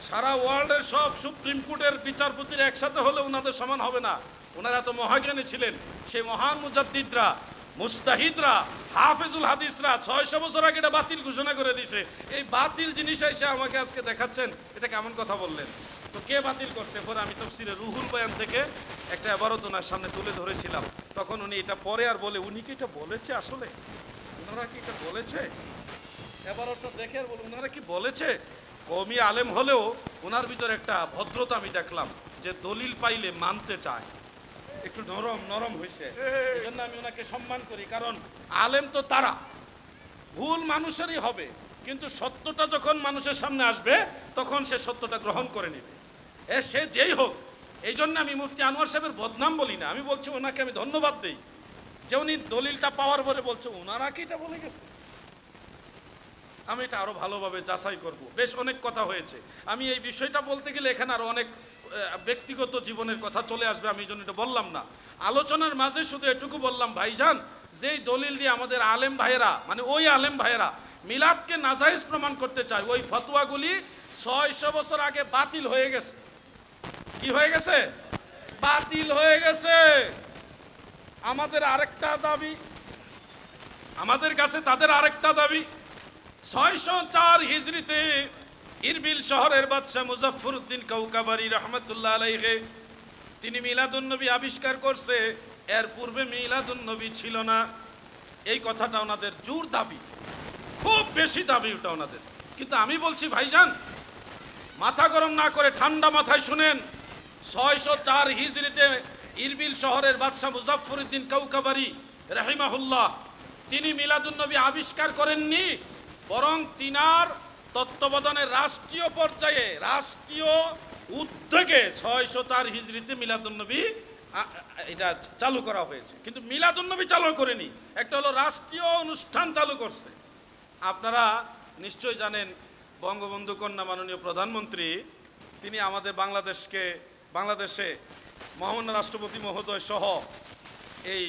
সারা ওয়ার্ল্ডের সব সুপ্রিম কোর্টের বিচারপতিরা একসাথে হলে ওনাদের সমান হবে না। ওনারা এত মহাজ্ঞানী ছিলেন, সেই মহান মুজাদ্দিদরা, মুস্তাহিদরা, হাফেজুল হাদিসরা 600 বছর আগে এটা বাতিল ঘোষণা করে দিয়েছে। এই বাতিল জিনিস এসে আমাকে আজকে দেখাচ্ছেন, এটা কেমন কথা বললেন? তো কে বাতিল করছে? পরে আমি তাফসীরে রুহুল বয়ান থেকে একটা ইবারত ওনার সামনে তুলে ধরেছিলাম, তখন উনি এটা পরে আর বলে উনি কি এটা বলেছে, আসলে ওনারা কি এটা বলেছে? ইবারতটা দেখে আর বলে ওনারা কি বলেছে? কওমি আলেম হলেও ওনার ভিতরে একটা ভদ্রতা আমি দেখলাম, যে দলিল পাইলে মানতে চায়, একটু নরম হয়েছে। এই জন্য আমি ওনাকে সম্মান করি, কারণ আলেম তো তারা, ভুল মানুষেরই হবে, কিন্তু সত্যটা যখন মানুষের সামনে আসবে তখন সে সত্যটা গ্রহণ করে নেবে, সে যেই হোক। এই জন্য আমি মুফতি আনোয়ার সাহেবের বদনাম বলি না, আমি বলছি ওনাকে আমি ধন্যবাদ দিই যে উনি দলিলটা পাওয়ার পরে বলছে ওনারা কি এটা বলে গেছে। আমি এটা আরো ভালোভাবে যাচাই করব। বেশ অনেক কথা হয়েছে, আমি এই বিষয়টা বলতে গেলে এখানে আরো অনেক ব্যক্তিগত জীবনের কথা চলে আসবে, আমি এই জন্য এটা বললাম না। আলোচনার মাঝে শুধু এটুকু বললাম ভাইজান, যেই দলিল দিয়ে আমাদের আলেম ভাইয়েরা, মানে ওই আলেম ভাইয়েরা মিলাদকে নাজায়েজ প্রমাণ করতে চায়, ওই ফতোয়াগুলি 600 বছর আগে বাতিল হয়ে গেছে। কি হয়ে গেছে? বাতিল হয়ে গেছে। আমাদের আরেকটা দাবি, আমাদের কাছে তাদের আরেকটা দাবি, 604 হিজরিতে ইরবিল শহরের বাদশা মুজাফফরউদ্দিন কাউকাবারি রহমতুল্লাহ আলাইহি তিনি মিলাদুন্নবী আবিষ্কার করছে, এর পূর্বে মিলাদুন্নবী ছিল না। এই কথাটা ওনাদের জোর দাবি, খুব বেশি দাবি ওটা ওনাদের। কিন্তু আমি বলছি ভাইজান, মাথা গরম না করে ঠান্ডা মাথায় শুনেন, 604 হিজরিতে ইরবিল শহরের বাদশা মুজাফফরউদ্দিন কাউকাবারি রাহিমাহুল্লাহ তিনি মিলাদুন্নবী আবিষ্কার করেননি, বরং তিনার তত্ত্বাবধানে রাষ্ট্রীয় পর্যায়ে, রাষ্ট্রীয় উদ্যোগে 604 হিজরিতে মিলাদুন্নবী এটা চালু করা হয়েছে। কিন্তু মিলাদুন্নবী চালু করেনি, একটা হলো রাষ্ট্রীয় অনুষ্ঠান চালু করছে। আপনারা নিশ্চয় জানেন বঙ্গবন্ধু কন্যা মাননীয় প্রধানমন্ত্রী তিনি আমাদের বাংলাদেশে মহামান্য রাষ্ট্রপতি মহোদয় সহ এই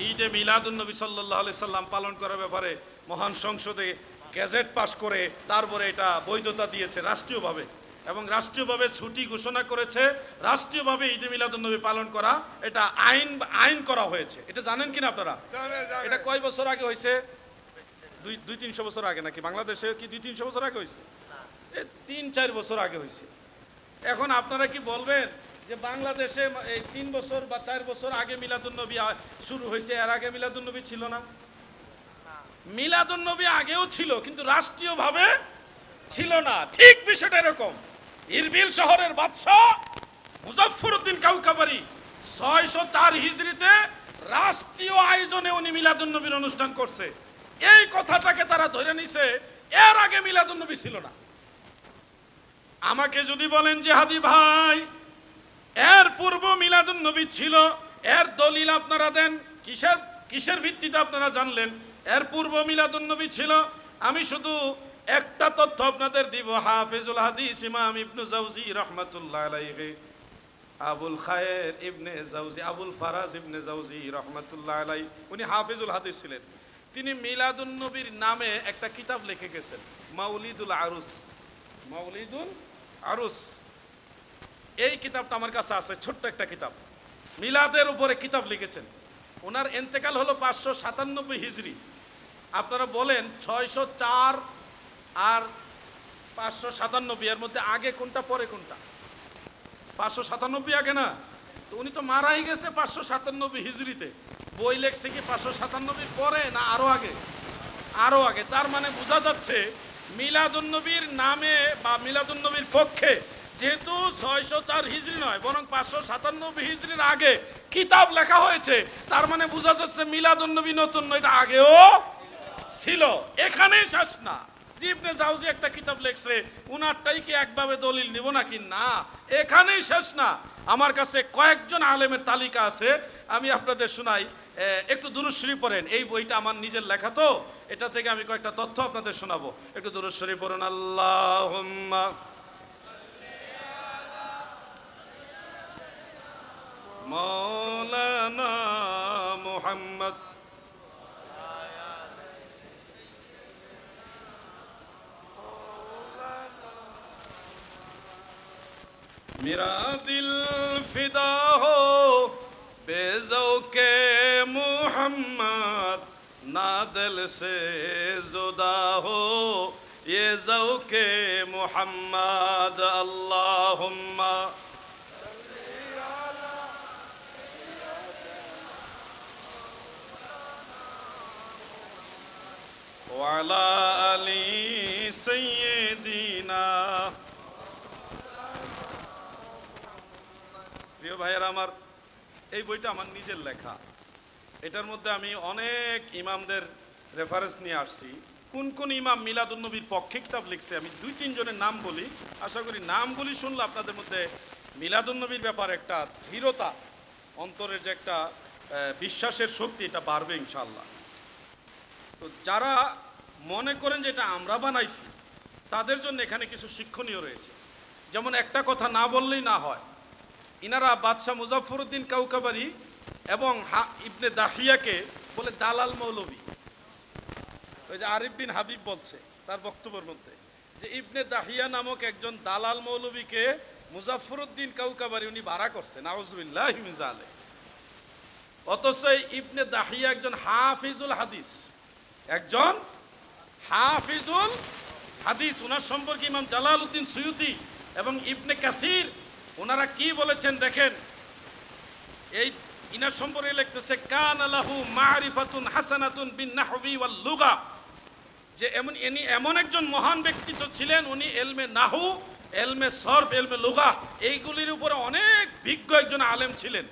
ঈদে মিলাদুন্নবী সাল্লাল্লাহু আলাইহি সাল্লাম পালন করার ব্যাপারে মহান সংসদে গ্যাজেট পাস করে তারপরে এটা বৈধতা দিয়েছে রাষ্ট্রীয়ভাবে। এবং রাষ্ট্রীয়ভাবে ছুটি ঘোষণা করেছে, রাষ্ট্রীয়ভাবে ঈদে মিলাদুন্নবী পালন করা এটা আইন করা হয়েছে। এটা জানেন কিনা আপনারা? এটা কয় বছর আগে হয়েছে? 200-300 বছর আগে নাকি? বাংলাদেশে কি 200-300 বছর আগে হয়েছে? 3-4 বছর আগে হয়েছে। এখন আপনারা কি বলবেন যে বাংলাদেশে এই 3 বছর বা 4 বছর আগে মিলাদুন্নবী শুরু হয়েছে, এর আগে মিলাদুন্নবী ছিল না? মিলাদুন্নবী আগেও ছিল, কিন্তু রাষ্ট্রীয়ভাবে ছিল না। ঠিক বিষয়টা এরকম। ইরবিল শহরের বাদশা মুজাফফরউদ্দিন কাউকাবারি 604 হিজরিতে রাষ্ট্রীয় আয়োজনে উনি মিলাদুন্নবীর অনুষ্ঠান করছে। এই কথাটাকে তারা ধরে নিছে, এর আগে মিলাদুন্নবী ছিল না। আমাকে যদি বলেন যে হাদি ভাই এর পূর্ব মিলাদুন্নবী ছিল, এর দলিল আপনারা দেন, কিসের ভিত্তিতে আপনারা জানলেন এর পূর্ব মিলাদুন্নবী ছিল? আমি শুধু একটা তথ্য আপনাদের দিব। হাফিজুল হাদিস ইমাম ইবনে জাওজি রাহমাতুল্লাহ আলাইহি, আবুল খায়ের ইবনে জাওজি, আবুল ফারাজ ইবনে জাওজি রাহমাতুল্লাহ আলাইহি, উনি হাফিজুল হাদিস ছিলেন। তিনি মিলাদুন্নবীর নামে একটা কিতাব লিখে গেছেন, মাউলিদুল আরুস। মাউলিদুল আরুস, এই কিতাবটা আমার কাছে আছে, ছোট্ট একটা কিতাব, মিলাদের উপরে কিতাব লিখেছেন। ওনার ইন্তেকাল হলো 597 হিজরি। আপনারা বলেন 604 আর 597 এর মধ্যে আগে কোনটা পরে কোনটা? 597 আগে না? তো উনি তো মারাই গেছে 597 হিজরিতে। বই লেখছে কি 597 পরে না আরো আগে? আরো আগে। তার মানে বোঝা যাচ্ছে মিলাদুন্নবীর নামে বা মিলাদুন্নবীর পক্ষে যেহেতু 604 হিজরি নয় বরং 597 হিজরির আগে কিতাব লেখা হয়েছে, তার মানে বোঝা যাচ্ছে মিলাদুন্নবী নতুন নয়, এটা আগেও ছিল। এখানেই শেষ না। ইবনে জাওজি একটা কিতাব লিখছে, উনারটাই কি একভাবে দলিল নিব নাকি? না, এখানেই শেষ না। আমার কাছে কয়েকজন আলেমের তালিকা আছে, আমি আপনাদের শোনাই। একটু দুরূদ শরীফ পড়েন। এই বইটা আমার নিজের লেখা, তো এটা থেকে আমি কয়েকটা তথ্য আপনাদের শোনাবো। একটু দুরূদ শরীফ পড়ুন। আল্লাহুম্মা মাওলানা মুহাম্মদ मेरा दिल फिदा हो बेज़ौक़े मुहम्मद, ना दिल से जुदा हो ये ज़ौक़े मुहम्मद। अल्लाहुम्मा वाला अली सय्यिदिना। প্রিয় ভাইয়েরা আমার, এই বইটা আমার নিজের লেখা। এটার মধ্যে আমি অনেক ইমামদের রেফারেন্স নিয়ে আসছি। কোন কোন ইমাম মিলাদুন্নবীর পক্ষে কিতাব লিখছে আমি 2-3 জনের নাম বলি। আশা করি নামগুলি শুনলে আপনাদের মধ্যে মিলাদুন্নবীর ব্যাপারে একটা দৃঢ়তা, অন্তরের যে একটা বিশ্বাসের শক্তি, এটা বাড়বে ইনশাআল্লাহ। তো যারা মনে করেন যে এটা আমরা বানাইছি, তাদের জন্য এখানে কিছু শিক্ষণীয় রয়েছে। যেমন একটা কথা না বললেই না হয়, ইনারা বাদশাহ মুজাফফরউদ্দিন কাউকাবারি এবং ইবনে দাহিয়াকে বলে দালাল মৌলবী। ওই যে আরিফ বিন হাবিব বলছে তার বক্তব্যের মধ্যে যে ইবনে দাহিয়া নামক একজন দালাল মৌলবীকে মুজাফফরউদ্দিন কাউকাবারি উনি ভাড়া করছে, নাউজুবিল্লাহি মিন যালিক। অথচ ইবনে দাহিয়া একজন হাফিজুল হাদিস, একজন হাফিজুল হাদিস। ওনার সম্পর্কে ইমাম জালালউদ্দিন সুয়ুতি এবং ইবনে কাসির ওনারা কি বলেছেন দেখেন। এই ইনার সম্পর্কে লিখতেছে কানা লাহু মারিফাতুন হাসানাতুন বিন নাহবি ওয়াল লুগা, যে এমন একজন মহান ব্যক্তিত্ব ছিলেন, উনি এলমে নাহু, এলমে সরফ, এলমে লুগা এইগুলির উপরে অনেক বিজ্ঞ একজন আলেম ছিলেন।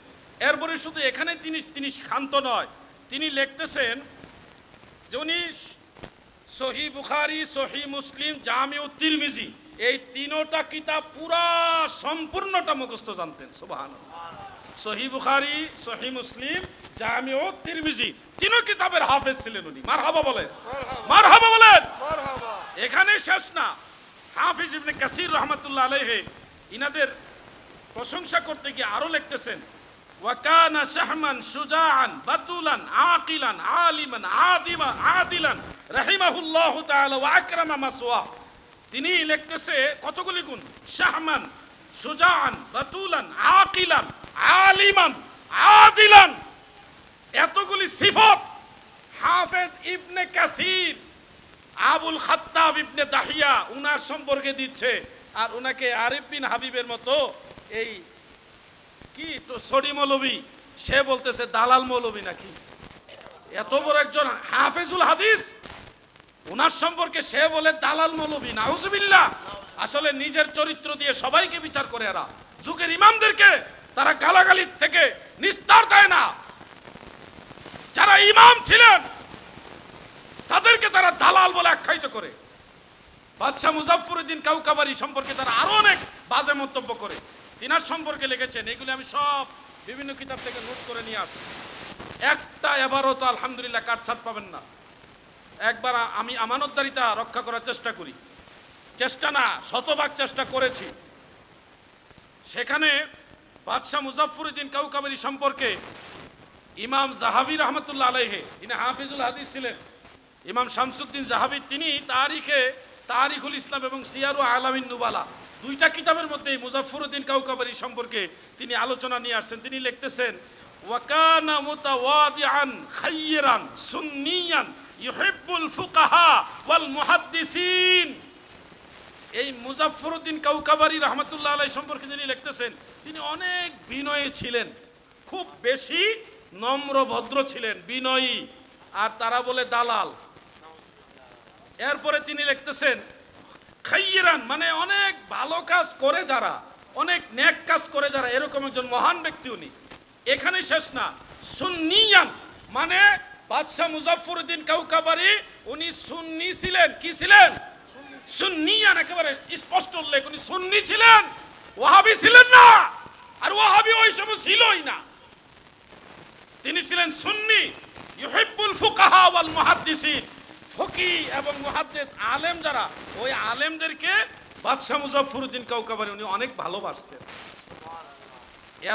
এরপরে শুধু এখানে তিনি ক্ষান্ত নয়, তিনি লিখতেছেন যে উনি সহিহ বুখারী, সহিহ মুসলিম, জামিউ তিরমিজি এই তিনোটা কিতাব পুরা সম্পূর্ণটা মুখস্থ জানতেন। সুবহানাল্লাহ। সহিহ বুখারী, সহিহ মুসলিম, জামিউ তিরমিজি তিনো কিতাবের হাফেজ ছিলেন উনি। মারহাবা বলেন, মারহাবা বলেন। এখানে শেষ না। হাফিজ ইবনে কাসির রাহমাতুল্লাহ আলাইহি ইনাদের প্রশংসা করতে গিয়ে আরো লিখতেছেন ওয়া কানা শাহমান শুজাআন বাতুলান আকিলান আলিমান আদিলান রাহিমাহুল্লাহু তাআলা ওয়া আকরামা মাসওয়া। তিনি লিখতেছে কতগুলি গুণ, শাহমান, সুজাআন, বাতুলান, আকিলান, আলিমান, আদিলান, এতগুলি সিফত হাফেজ ইবনে কাসির আবুল খাত্তাব ইবনে দাহিয়া উনার সম্পর্কে দিচ্ছে। আর উনাকে আরিফ বিন হাবিবের মতো এই কি তো সরি মৌলবী, সে বলতেছে দালাল মৌলবী নাকি। এত বড় একজন হাফেজুল হাদিস, উনার সম্পর্কে সে বলে দালাল মৌলবী, নাউজুবিল্লাহ। আসলে নিজের চরিত্র দিয়ে সবাইকে বিচার করে এরা। যুগের ইমামদেরকে তারা গালাগালি থেকে নিস্তার দেয় না। যারা ইমাম ছিলেন তাদেরকে তারা দালাল বলে আখ্যায়িত করে। বাদশাহ মুজাফফরউদ্দিন কাউকাবারি সম্পর্কে তারা আরো অনেক বাজে মন্তব্য করে তিনার সম্পর্কে লিখেছেন। এগুলি আমি সব বিভিন্ন কিতাব থেকে নোট করে নিয়ে আসছি। একটা এবারও তো আলহামদুলিল্লাহ কাটছাট পাবেন না। একবার আমি আমানতদারিতা রক্ষা করার চেষ্টা করি, চেষ্টা না শতভাগ চেষ্টা করেছি। সেখানে বাদশাহ মুজাফফরউদ্দিন কাউকাবারি সম্পর্কে ইমাম জাহাবি রহমতুল্লাহ আলাইহি, যিনি হাফিজুল হাদিস ছিলেন, ইমাম শামসুদ্দিন জাহাবি, তিনি তারিখুল ইসলাম এবং সিয়ারু আলামিন নুবালা দুইটা কিতাবের মধ্যে মুজাফফরউদ্দিন কাউকাবারি সম্পর্কে তিনি আলোচনা নিয়ে আসছেন। তিনি লিখতেছেন, ওয়াকানা মুতাওয়াদিআন খায়রান সুন্নিয়ান ইউহিব্বুল ফুকাহা ওয়াল মুহাদ্দিসিন। এই মুজাফফরউদ্দিন কাউকাবারি রহমতুল্লাহ আলাইহি সম্পর্কে যিনি লিখতেছেন, তিনি অনেক বিনয়ী ছিলেন, খুব বেশি নম্র ভদ্র ছিলেন, বিনয়ী। আর তারা বলে দালাল। এরপরে তিনি লিখতেছেন খায়রান, মানে অনেক ভালো কাজ করে যারা, অনেক নেক কাজ করে যারা, এরকম একজন মহান ব্যক্তি উনি। এখানে শেষ না, সুন্নিয়ান, মানে বাদশাহ মুজাফফরউদ্দিন কাউকাবারি উনি সুন্নি ছিলেন। কি ছিলেন? সুন্নিয়ান, একেবারে স্পষ্ট উল্লেখ, উনি সুন্নি ছিলেন, ওয়াহাবি ছিলেন না। আর ওয়াহাবি ওই সময় ছিলই না, তিনি ছিলেন সুন্নি। ইউহিব্বুল ফুকাহা ওয়াল মুহাদ্দিসিন, ফকিহ এবং মুহাদ্দিস আলেম যারা, ওই আলেমদেরকে বাদশাহ মুজাফফরউদ্দিন কাউকাবারি উনি অনেক ভালোবাসতেন।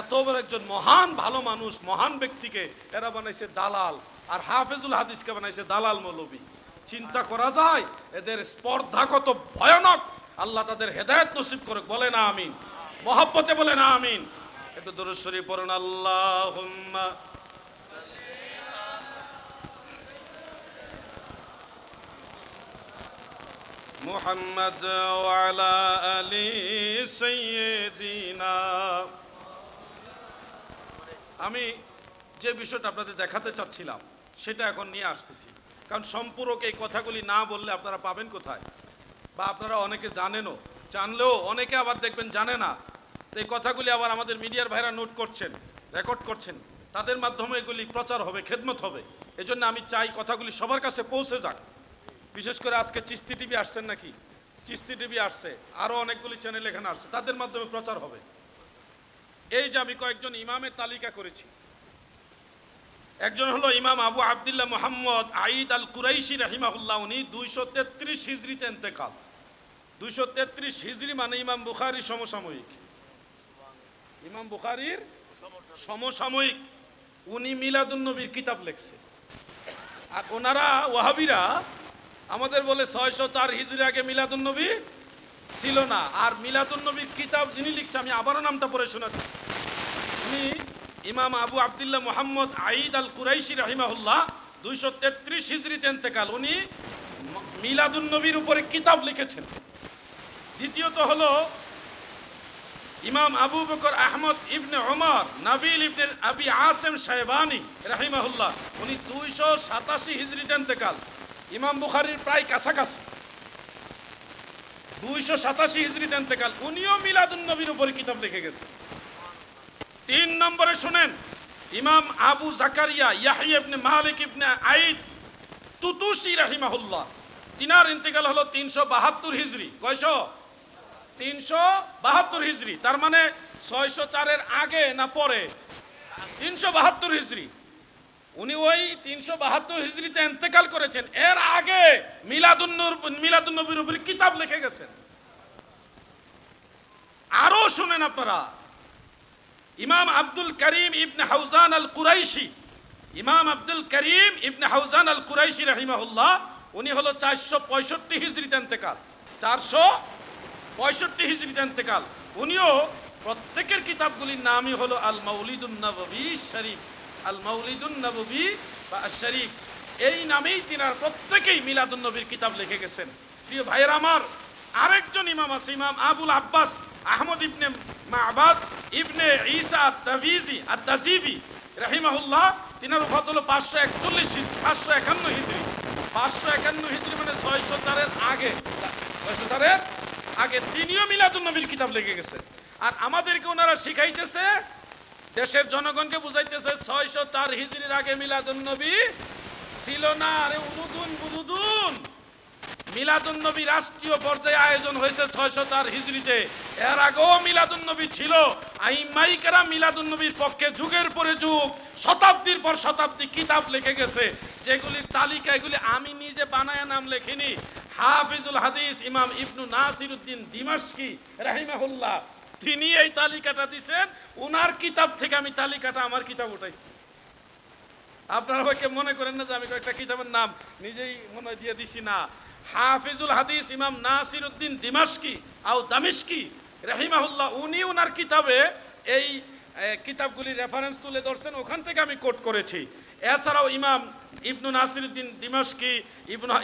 এত বড় একজন মহান ভালো মানুষ, মহান ব্যক্তিকে এরা বানাইছে দালাল, আর হাফেজুল হাদিসকে বানাইছে দালাল মৌলবী। চিন্তা করা যায় এদের স্পর্ধা কত ভয়ানক। আল্লাহ তাদের হেদায়েত নসিব করুক, বলে না আমিন, মহব্বতে বলে না আমিন। একটু দরুদ শরীফ পড়ুন, আল্লাহুম্মা মুহাম্মদ ওয়া আলা আলি সাইয়্যিদিনা। আমি যে বিষয়টা আপনাদের দেখাতে চাচ্ছিলাম সেটা এখন নিয়ে আসতেছি, কারণ সম্পূরক এই কথাগুলি না বললে আপনারা পাবেন কোথায়, বা আপনারা অনেকে জানেনও, জানলেও অনেকে আবার দেখবেন জানে না। তো এই কথাগুলি আবার আমাদের মিডিয়ার ভাইরা নোট করছেন, রেকর্ড করছেন, তাদের মাধ্যমে এগুলি প্রচার হবে, খেদমত হবে। এজন্য আমি চাই কথাগুলি সবার কাছে পৌঁছে যাক। বিশেষ করে আজকে চিস্তি টিভি আসছেন নাকি, চিস্তি টিভি আসছে, আরও অনেকগুলি চ্যানেল এখানে আসছে, তাদের মাধ্যমে প্রচার হবে। এই যে আমি কয়েকজন ইমামের তালিকা করেছি, একজন হলো ইমাম আবু আবদুল্লাহ মুহাম্মদ আইদ আল কুরাইশি রাহিমাহুল্লাহ, উনি 233 হিজরিতে ইন্তেকাল। 233 হিজরি মানে ইমাম বুখারীর সমসাময়িক, ইমাম বুখারীর সমসাময়িক। উনি মিলাদুন নবীর কিতাব লিখছে। আর ওনারা ওয়াহাবিরা আমাদের বলে 604 হিজরি আগে মিলাদুন নবী ছিল না। আর মিলাদুন নবীর কিতাব যিনি লিখছে, আমি আবারও নামটা পড়ে শোনাচ্ছি, উনি ইমাম আবু আবদুল্লাহ মুহাম্মদ আইদ আল কুরাইশি রাহিমাহুল্লাহ, 233 হিজরিতে ইন্তেকাল। উনি মিলাদুন নবীর উপরে কিতাব লিখেছেন। দ্বিতীয়ত হলো ইমাম আবু বকর আহমদ ইবনে ওমর নাবিল ইবনে আবি আসেম শায়বানি রাহিমাহুল্লাহ, উনি 287 হিজরিতে ইন্তেকাল। ইমাম বুখারীর প্রায় কাছাকাছি, 287 হিজরিতে ইন্তেকাল। উনিও মিলাদুন নবীর উপরে কিতাব লিখে গেছে। 3 নম্বরে শুনেন, ইমাম আবু জাকারিয়া ইয়াহইয়া ইবনে মালিক ইবনে আইদ তুতুসি রাহিমাহুল্লাহ, তিনার ইন্তেকাল হলো 372 হিজরি। কয়শো? 372 হিজরি। তার মানে 604-এর আগে না পরে? 372 হিজরি। উনি ওই 372 হিজরিতে ইন্তেকাল করেছেন। এর আগে মিলাদুন নবীর উপরে কিতাব লিখে গেছেন। আরো শুনেন আপনারা, ইমাম আব্দুল করিম ইবনে হাউজান আল কুরাইশি, ইমাম আব্দুল করিম ইবনে হাউজান আল কুরাইশি রাহিমাহুল্লাহ, উনি হলো 465 হিজরিতে ইন্তেকাল। 465 হিজরিতে ইন্তেকাল। উনিও প্রত্যেকের কিতাবগুলির নামই হলো আল মাউলিদুন নববী শরীফ, আল মাউলিদুন নববী বা শরীফ, এই নামেই তিনার প্রত্যেকেই মিলাদুন নবীর কিতাব লিখে গেছেন। প্রিয় ভাইয়ের আমার, আরেকজন ইমাম আছে, ইমাম আবুল আব্বাস আহমদ ইবনে মা'বাদ ইবনে ঈসা আত-তাবিজি আত-তাজিবি রাহিমাহুল্লাহ। তিনার ওফাত হলো 551 হিজরি। 551 হিজরি মানে 604 এর আগে, 604 এর আগে তিনিও মিলাদুন নবীর কিতাব লিখে গেছেন। আর আমাদেরকে ওনারা শিখাইতেছে, দেশের জনগণকে বুঝাইতেছে 604 হিজরির আগে মিলাদুন নবী ছিল না। আরে উলুদুন মিলাদুন নবী রাষ্ট্রীয় পর্যায়ে আয়োজন হয়েছে 604 হিজরিতে। এর আগেও মিলাদুন নবী ছিল। আইম্মাই কেরাম মিলাদুন নবীর পক্ষে যুগের পরে যুগ, শতাব্দীর পর শতাব্দী কিতাব লিখে গেছে, যেগুলির তালিকা এগুলি আমি নিজে বানায় নাম লেখিনি। হাফিজুল হাদিস ইমাম ইবনু নাসিরউদ্দিন দিমাশকি রাহিমাহুল্লাহ তিনি এই তালিকাটা দিয়েছেন। উনার কিতাব থেকে আমি তালিকাটা আমার কিতাব উঠাইছি। আপনারা হয়তো মনে করেন না যে আমি কয়েকটা কিতাবের নাম নিজেই মনে দিয়ে দিছি, না। হাফিজুল হাদিস ইমাম নাসিরউদ্দিন দিমাশকি আও দামিশকি রাহিমাহুল্লাহ উনি উনার কিতাবে এই কিতাবগুলি রেফারেন্স তুলে ধরছেন, ওখান থেকে আমি কোট করেছি। এছাড়াও ইমাম ইবনু নাসিরউদ্দিন দিমাশকি,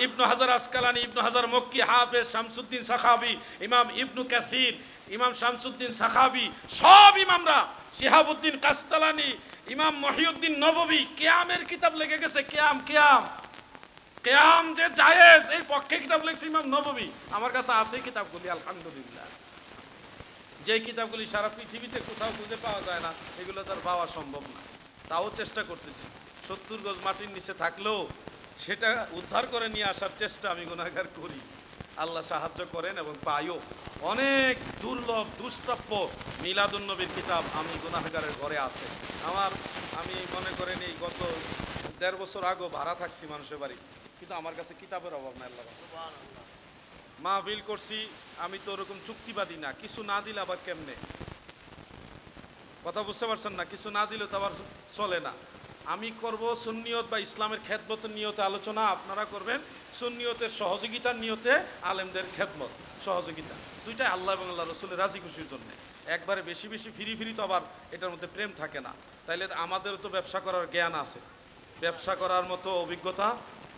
ইবনু হাজার আসকালানি, ইবনু হাজার মক্কি, হাফেজ শামসুদ্দিন সাখাবি, ইমাম ইবনু কাসির, ইমাম শামসুদ্দিন সাখাবি, সব ইমামরা, শিহাবুদ্দিন কাস্তালানি, ইমাম মহিউদ্দিন নববী কিয়ামের কিতাব লিখে গেছে। কিয়াম যে জায়েজ এর পক্ষে কিতাব লিখছে ইমাম নববী। আমার কাছে আছে কিতাবগুলি আলহামদুলিল্লাহ। যে কিতাবগুলি সারা পৃথিবীতে কোথাও খুঁজে পাওয়া যায় না, এগুলো তার পাওয়া সম্ভব না। তাও চেষ্টা করতেছি, 70 গজ মাটির নিচে থাকলেও সেটা উদ্ধার করে নিয়ে আসার চেষ্টা আমি গুনাহগার করি। আল্লাহ সাহায্য করেন এবং পাইও। অনেক দুর্লভ দুষ্প্রাপ্য মিলাদুন নবীর কিতাব আমি গুনাহগারের ঘরে আছে। আমি মনে করেন এই গত 1.5 বছর আগে ভাড়া থাকছি মানুষের বাড়ি, কিন্তু আমার কাছে কিতাবের অভাব নাই। আল্লাহ মাহফিল করছি, আমি তো ওরকম চুক্তিবাদী না, কিছু না দিলে আবার কেমনে, কথা বুঝতে পারছেন না? কিছু না দিলে তো আবার চলে না। আমি করব সুন্নিয়ত বা ইসলামের খেদমতের নিয়তে আলোচনা, আপনারা করবেন সুন্নিয়তের সহযোগিতার নিয়তে, আলেমদের খেদমত সহযোগিতা, দুইটাই আল্লাহ এবং আল্লাহ রসুলের রাজি খুশির জন্য। একবারে বেশি বেশি ফিরি তো আবার এটার মধ্যে প্রেম থাকে না। তাইলে আমাদেরও তো ব্যবসা করার জ্ঞান আছে, ব্যবসা করার মতো অভিজ্ঞতা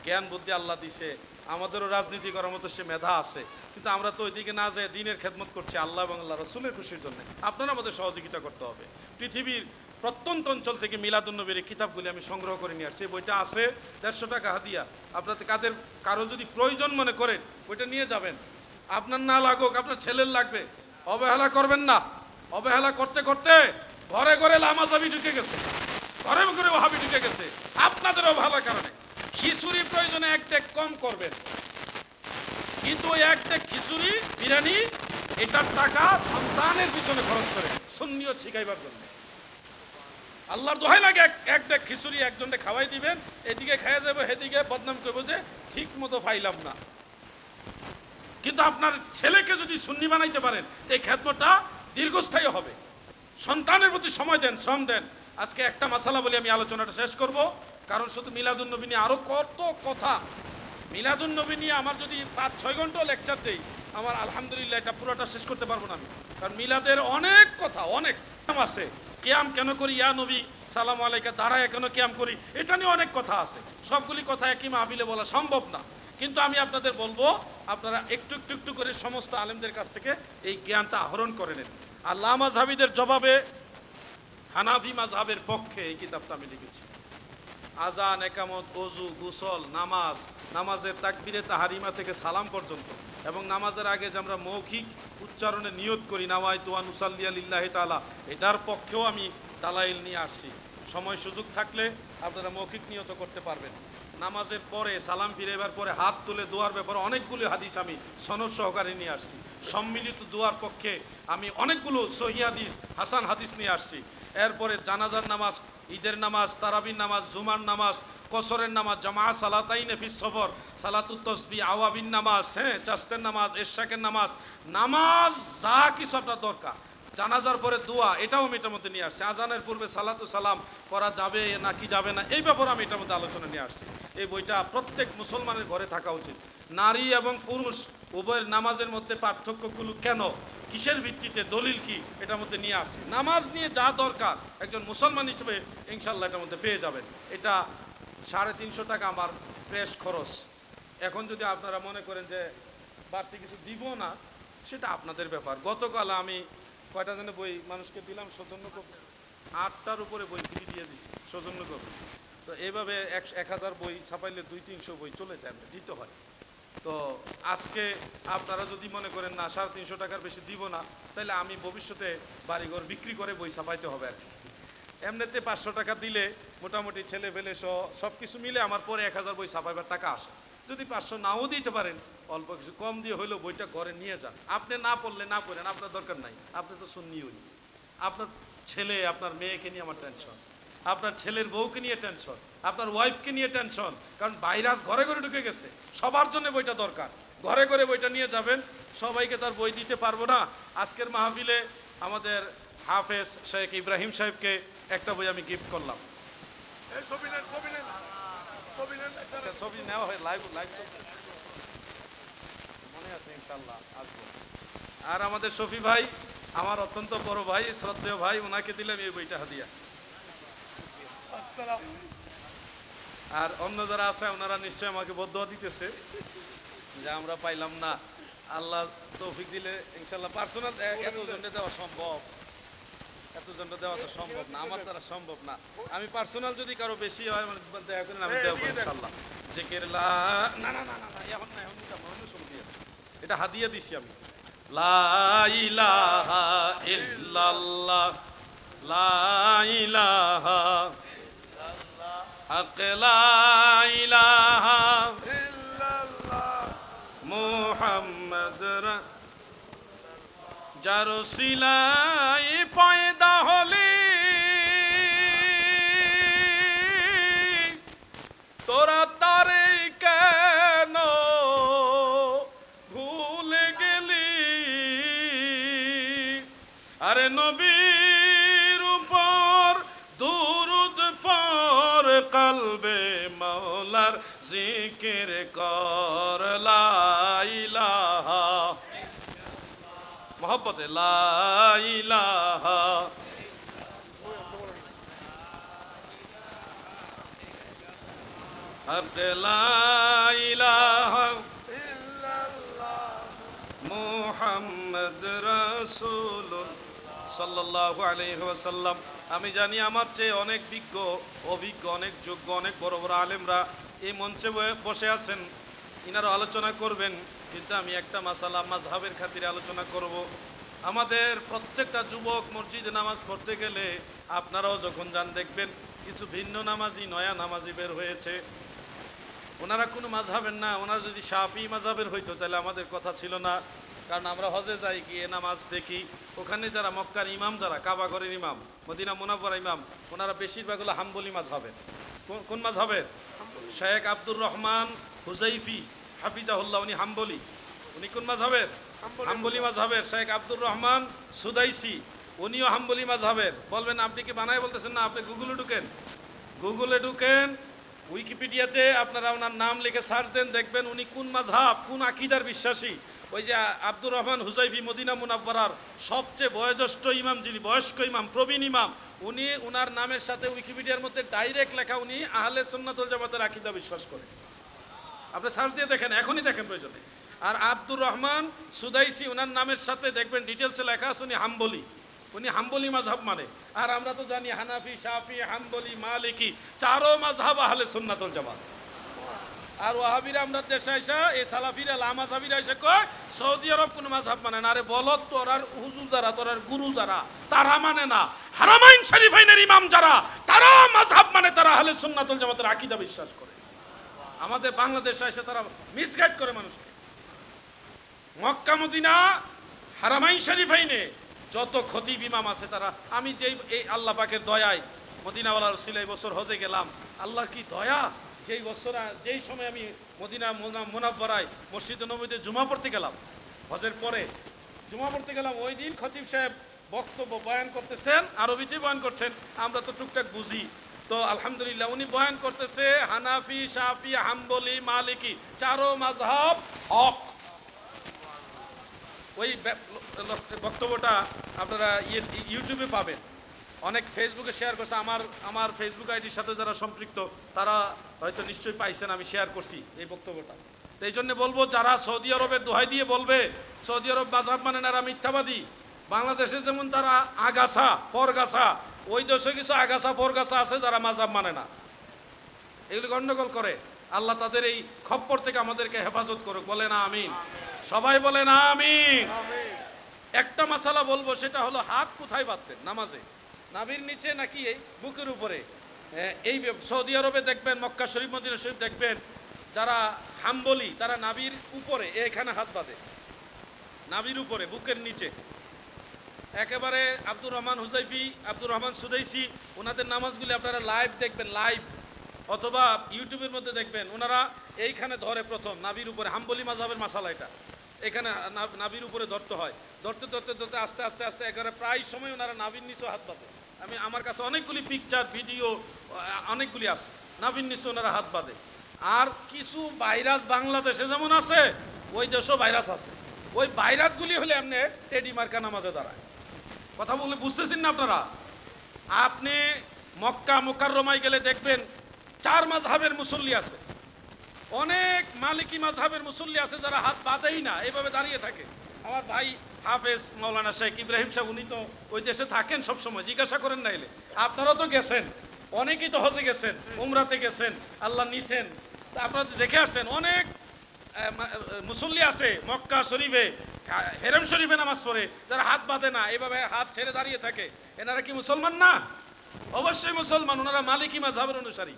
জ্ঞান বুদ্ধি আল্লাহ দিছে, আমাদেরও রাজনীতি করার মতো সে মেধা আছে, কিন্তু আমরা তো ওইদিকে না যাই দিনের খেদমত করছি আল্লাহ এবং আল্লাহ রসুলের খুশির জন্য। আপনারা আমাদের সহযোগিতা করতে হবে। পৃথিবীর প্রত্যন্ত অঞ্চল থেকে মিলাদুন নবীর কিতাবগুলি আমি সংগ্রহ করে নিয়ে আসছি। বইটা আছে 150 টাকা হাদিয়া। আপনাদের কারো যদি প্রয়োজন মনে করেন বইটা নিয়ে যাবেন, আপনার না লাগুক, আপনার ছেলের লাগবে। অবহেলা করবেন না। অবহেলা করতে করতে ঘরে ঘরে লামাজাবি ঢুকে গেছে, ঘরে ঘরে ওহাবি ঢুকে গেছে, আপনাদের অবহেলার কারণে। খিচুড়ি প্রয়োজনে 1 ডেক কম করবেন, কিন্তু ওই 1 ডেক খিচুড়ি বিরিয়ানি এটার টাকা সন্তানের পিছনে খরচ করে সুন্নিয়ত শিখাইবার জন্য। আল্লাহর দোহাই লাগে 1 ডেক খিচুড়ি একজনকে খাওয়াই দিবেন, এদিকে খাইয়া যাবো, এদিকে বদনাম করবো যে ঠিক মতো পাইলাম না। কিন্তু আপনার ছেলেকে যদি সুন্নি বানাইতে পারেন, এই খেদমতটা দীর্ঘস্থায়ী হবে। সন্তানের প্রতি সময় দেন, শ্রম দেন। আজকে একটা মাসালা বলে আমি আলোচনাটা শেষ করব, কারণ শুধু মিলাদুন নবী নিয়ে আরো কত কথা। মিলাদুন নবী নিয়ে আমার যদি 5-6 ঘন্টা লেকচার দেই, আমার আলহামদুলিল্লাহ এটা পুরোটা শেষ করতে পারবো না আমি। কারণ মিলাদের অনেক কথা, অনেক নাম আছে। কিয়াম কেন করি, ইয়া নবী সালাম আলাইকা দাঁড়ায় কেন কিয়াম করি, এটা নিয়ে অনেক কথা আছে। সবগুলি কথা একই মাহফিলে বলা সম্ভব না, কিন্তু আমি আপনাদের বলবো আপনারা একটু একটু একটু করে সমস্ত আলেমদের কাছ থেকে এই জ্ঞানটা আহরণ করে নেন। আর লামাযহাবীদের জবাবে হানাফি মাযহাবের পক্ষে এই কিতাবটা আমি লিখেছি। আজান, একামত, ওযু, গোসল, নামাজ, নামাজের তাকবীরে তাহারিমা থেকে সালাম পর্যন্ত, এবং নামাজের আগে যে আমরা মৌখিক উচ্চারণে নিয়ত করি নাওয়াইতু আন উসাল্লিয়া লিল্লাহি তাআলা, এটার পক্ষেও আমি দালাইল নিয়ে আসছি। সময় সুযোগ থাকলে আপনারা মৌখিক নিয়ত করতে পারবেন। নামাজের পরে সালাম ফিরাইবার পরে হাত তুলে দোয়ার ব্যাপারে অনেকগুলো হাদিস আমি সনদ সহকারে নিয়ে আসছি। সম্মিলিত দোয়ার পক্ষে আমি অনেকগুলো সহিহ হাদিস, হাসান হাদিস নিয়ে আসছি। এরপরে জানাজার নামাজ, ঈদের নামাজ, তারাবির নামাজ, জুমার নামাজ, কসরের নামাজ, জামা সালাতাইন ফিস সফর, সালাতুত তাসবিহ, আওয়াবিন নামাজ, চাস্তের নামাজ, ইশরাকের নামাজ, নামাজ যা কিছু আপনার দরকার জানাজার পরে দোয়া, এটাও আমি এটার মধ্যে নিয়ে আসছি। আজানের পূর্বে সালাতু সালাম করা যাবে নাকি যাবে না, এই ব্যাপারে আমি এটার মধ্যে আলোচনা নিয়ে আসছি। এই বইটা প্রত্যেক মুসলমানের ঘরে থাকা উচিত। নারী এবং পুরুষ উভয়ের নামাজের মধ্যে পার্থক্যগুলো কেন, কিসের ভিত্তিতে, দলিল কি, এটার মধ্যে নিয়ে আসছি। নামাজ নিয়ে যা দরকার একজন মুসলমান হিসেবে ইনশাল্লাহ এটার মধ্যে পেয়ে যাবেন। এটা 350 টাকা আমার প্রেস খরচ। এখন যদি আপনারা মনে করেন যে বাড়তি কিছু দিব না, সেটা আপনাদের ব্যাপার। গতকাল আমি কয়টা জনে বই মানুষকে দিলাম, সৌজন্য কপি 8টার উপরে বই ফ্রি দিয়ে দিছি, সৌজন্য কপি। তো এইভাবে 1000 বই ছাপাইলে 200-300 বই চলে যায়, দিতে হয়। তো আজকে আপনারা যদি মনে করেন না 350 টাকার বেশি দিব না, তাহলে আমি ভবিষ্যতে বাড়িঘর বিক্রি করে বই ছাপাইতে হবে আর কি। এমনিতে 500 টাকা দিলে মোটামুটি ছেলে ফেলে সব কিছু মিলে আমার পরে 1000 বই ছাপাইবার টাকা আসে। যদি 500 নাও দিতে পারেন, অল্প কিছু কম দিয়ে হইলেও বইটা ঘরে নিয়ে যান। আপনি না পড়লে না পড়েন, আপনার দরকার নাই, আপনি তো সুন্নিই। আপনার ছেলে আপনার মেয়েকে নিয়ে আমার টেনশন, আপনার ছেলের বউকে নিয়ে টেনশন, আপনার ওয়াইফকে নিয়ে টেনশন, কারণ ভাইরাস ঘরে ঘরে ঢুকে গেছে। সবার জন্য বইটা দরকার, ঘরে ঘরে বইটা নিয়ে যাবেন। সবাইকে তার বই দিতে পারবো না। আজকের মাহফিলে আমাদের হাফেজ শেখ ইব্রাহিম সাহেবকে একটা বই আমি গিফট করলাম। আচ্ছা, ছবি নেওয়া হয়, লাইভ মনে আছে, ইনশাল্লাহ আসবো। আর আমাদের শফি ভাই, আমার অত্যন্ত বড় ভাই, শ্রদ্ধেয় ভাই, ওনাকে দিলাম এই বইটা হাদিয়া। আর অন্য যারা আছে ওনারা নিশ্চয় আমাকে বদদোয়া দিতেছে যে আমরা পাইলাম না। আল্লাহ তৌফিক দিলে ইনশাল্লাহ পার্সোনাল এতজনকে দেওয়া সম্ভব, এতজনকে দেওয়া তো সম্ভব না, আমার দ্বারা সম্ভব না। আমি পার্সোনাল যদি কারো বেশি হয় দয়া করেন, আমি দেওয়া ইনশাল্লাহ। জিকির লা না না না না না, এখন না, এখন এটা হাদিয়া দিছি আমি। লা ইলাহা ইল্লাল্লাহ, লা ইলাহা হক, লা ইলাহা ইল্লাল্লাহ মুহাম্মদ যার সিলাই পয়দা হলি, তোরা তারে কেন ভুলে গেলি? আরে নবীর উপর দুরুদ পর, কলবে মওলার জিকির কর, লা ইলাহা মোহব্বতে, লা ইলাহা হক, লা ইলাহা ইল্লাল্লাহ মুহাম্মদ রাসূলুল্লাহ সাল্লাল্লাহু আলাইহি ওয়াসাল্লাম। আমি জানি আমার চেয়ে অনেক অভিজ্ঞ, অনেক যোগ্য, অনেক বড় বড় আলেমরা এই মঞ্চে বসে আছেন, ইনারা আলোচনা করবেন। কিন্তু আমি একটা মাসালা মাযহাবের খাতিরে আলোচনা করব। আমাদের প্রত্যেকটা যুবক মসজিদে নামাজ পড়তে গেলে আপনারাও যখন যান দেখবেন কিছু ভিন্ন নামাজি, নয়া নামাজি বের হয়েছে। ওনারা কোনো মাযহাবের না, ওনারা যদি শাফি মাযহাবের হইতো তাহলে আমাদের কথা ছিল না। কারণ আমরা হজে যাই, গিয়ে নামাজ দেখি, ওখানে যারা মক্কার ইমাম, যারা কাবাঘরের ইমাম, মদিনা মুনাওয়ারা ইমাম, ওনারা বেশিরভাগ হলো হাম্বলি মাযহাবের। কোন মাযহাবের? শেখ আব্দুর রহমান হুজাইফি হাফিজাহুল্লাহ, উনি হাম্বলি। উনি কোন মাযহাবের? হাম্বলি মাযহাবের। শেখ আব্দুর রহমান সুদাইসি, উনিও হাম্বলি মাযহাবের। বলবেন আপনি কি বানায় বলতেছেন? না, আপনি গুগলে ঢুকেন, উইকিপিডিয়াতে আপনারা ওনার নাম লিখে সার্চ দেন, দেখবেন উনি কোন মাযহাব, কোন আকীদার বিশ্বাসী। ওই যে আব্দুর রহমান হুজাইফি মদিনা মুনাওয়ারার সবচেয়ে বয়োজ্যেষ্ঠ ইমাম, যিনি বয়স্ক ইমাম, প্রবীণ ইমাম, উনি ওনার নামের সাথে উইকিপিডিয়ার মধ্যে ডাইরেক্ট লেখা, উনি আহলে সুন্নাত ওয়াল জামাতের আকীদা বিশ্বাস করেন। আপনি সার্চ দিয়ে দেখেন, এখনই দেখেন প্রয়োজনে। আর আব্দুর রহমান সুদাইসি, ওনার নামের সাথে দেখবেন ডিটেলসে লেখা আছে উনি হাম্বলি, উনি হাম্বলি মাযহাব মানে। আর আমরা তো জানি হানাফি, শাফি, হাম্বলি, মালিকি, চারো মাযহাব আহলে সুন্নাত ওয়াল জামাত। আর ওয়াহাবিরা আমরা দেশে আইসা, এই সালাফিরা লামাযহাবিরা আইসা কয় সৌদি আরব কোনো মাযহাব মানে না। আরে বলত, তোরার হুজুর যারা, তোরার গুরু যারা, তারা মানে না। হারামাইন শরীফাইনের ইমাম যারা, তারা মাযহাব মানে, তারা আহলে সুন্নাত ওয়াল জামাতের আকীদা বিশ্বাস করে। আমাদের বাংলাদেশে এসে তারা মিসগাইড করে মানুষকে। মক্কা মদিনা হারামাইন শরীফাইনে যত খতিব ইমাম আছে তারা, আমি যেই এই আল্লাহ পাকের দয়ায় মদিনাওয়ালার সিলাই বছর হজে গেলাম, আল্লাহর কি দয়া, যেই বছর যেই সময় আমি মদিনা মুনাওয়ারায় মসজিদে নববীতে জুমা পড়তে গেলাম, হজের পরে জুমা পড়তে গেলাম, ওই দিন খতিব সাহেব বক্তব্য বয়ান করতেছেন, আরবিতে বয়ান করছেন, আমরা তো টুকটাক বুঝি। তো আলহামদুলিল্লাহ উনি বয়ান করতেছে হানাফি, শাফি, হাম্বলি, মালিকি চারো মাযহাব হক। ওই বক্তব্যটা আপনারা ইউটিউবে পাবেন, অনেক ফেসবুকে শেয়ার করছে। আমার ফেসবুক আইডির সাথে যারা সম্পৃক্ত তারা হয়তো নিশ্চয়ই পাইছেন, আমি শেয়ার করছি এই বক্তব্যটা। তো এই জন্য বলবো, যারা সৌদি আরবের দোহাই দিয়ে বলবে সৌদি আরব মাযহাব মানে না, এরা মিথ্যাবাদী। বাংলাদেশে যেমন তারা আগাছা পরগাছা, ওই দেশে কিছু আগাছা পরগাছা আছে যারা মাযহাব মানে না, এগুলি গন্ডগোল করে। আল্লাহ তাদের এই খপ্পর থেকে আমাদেরকে হেফাজত করুক, বলে না আমিন। সবাই বলে না আমিন। একটা মাসালা বলবো, সেটা হলো হাত কোথায় বাঁধতেন নামাজে, নাভির নিচে নাকি এই বুকের উপরে? এই সৌদি আরবে দেখবেন, মক্কা শরীফ, মদিনা শরীফ দেখবেন, যারা হাম্বলি তারা নাভির উপরে এখানে হাত বাঁধে, নাভির উপরে বুকের নিচে একেবারে। আব্দুর রহমান হুজাইফি, আব্দুর রহমান সুদাইসি, ওনাদের নামাজগুলি আপনারা লাইভ দেখবেন, লাইভ অথবা ইউটিউবের মধ্যে দেখবেন, ওনারা এইখানে ধরে প্রথম নাভির উপরে। হাম্বলি মাযহাবের মাসালা এটা, এখানে নাভির উপরে ধরতে হয়, ধরতে ধরতে ধরতে আস্তে আস্তে আস্তে একেবারে প্রায় সময় ওনারা নাভির নিচে হাত বাঁধে। আমার কাছে অনেকগুলি পিকচার ভিডিও অনেকগুলি আছে, নাভির নিচে ওনারা হাত বাঁধে। আর কিছু ভাইরাস বাংলাদেশে যেমন আছে, ওই দেশেও ভাইরাস আছে। ওই ভাইরাসগুলি হলে আপনি টেডি মার্কা নামাজে দাঁড়ায়। কথা বলে বুঝতেছেন না আপনারা? আপনি মক্কা মুকাররমায় গেলে দেখবেন চার মাযহাবের মুসল্লি আছে, অনেক মালিকি মাযহাবের মুসল্লি আছে যারা হাত বাঁধেই না, এইভাবে দাঁড়িয়ে থাকে। আমার ভাই হাফেজ মাওলানা শেখ ইব্রাহিম সাহেব, উনি তো ওই দেশে থাকেন সব সময়, জিজ্ঞাসা করেন না এলে। আপনারাও তো গেছেন, অনেকেই তো হজে গেছেন, উমরাতে গেছেন, আল্লাহ নিছেন, তা আপনারা দেখে আসছেন। অনেক মুসল্লি আছে মক্কা শরীফে, হেরেম শরীফে নামাজ পড়ে, যারা হাত বাঁধে না, এইভাবে হাত ছেড়ে দাঁড়িয়ে থাকে। এনারা কি মুসলমান না? অবশ্যই মুসলমান। ওনারা মালিকি মাযহাবের অনুসারী,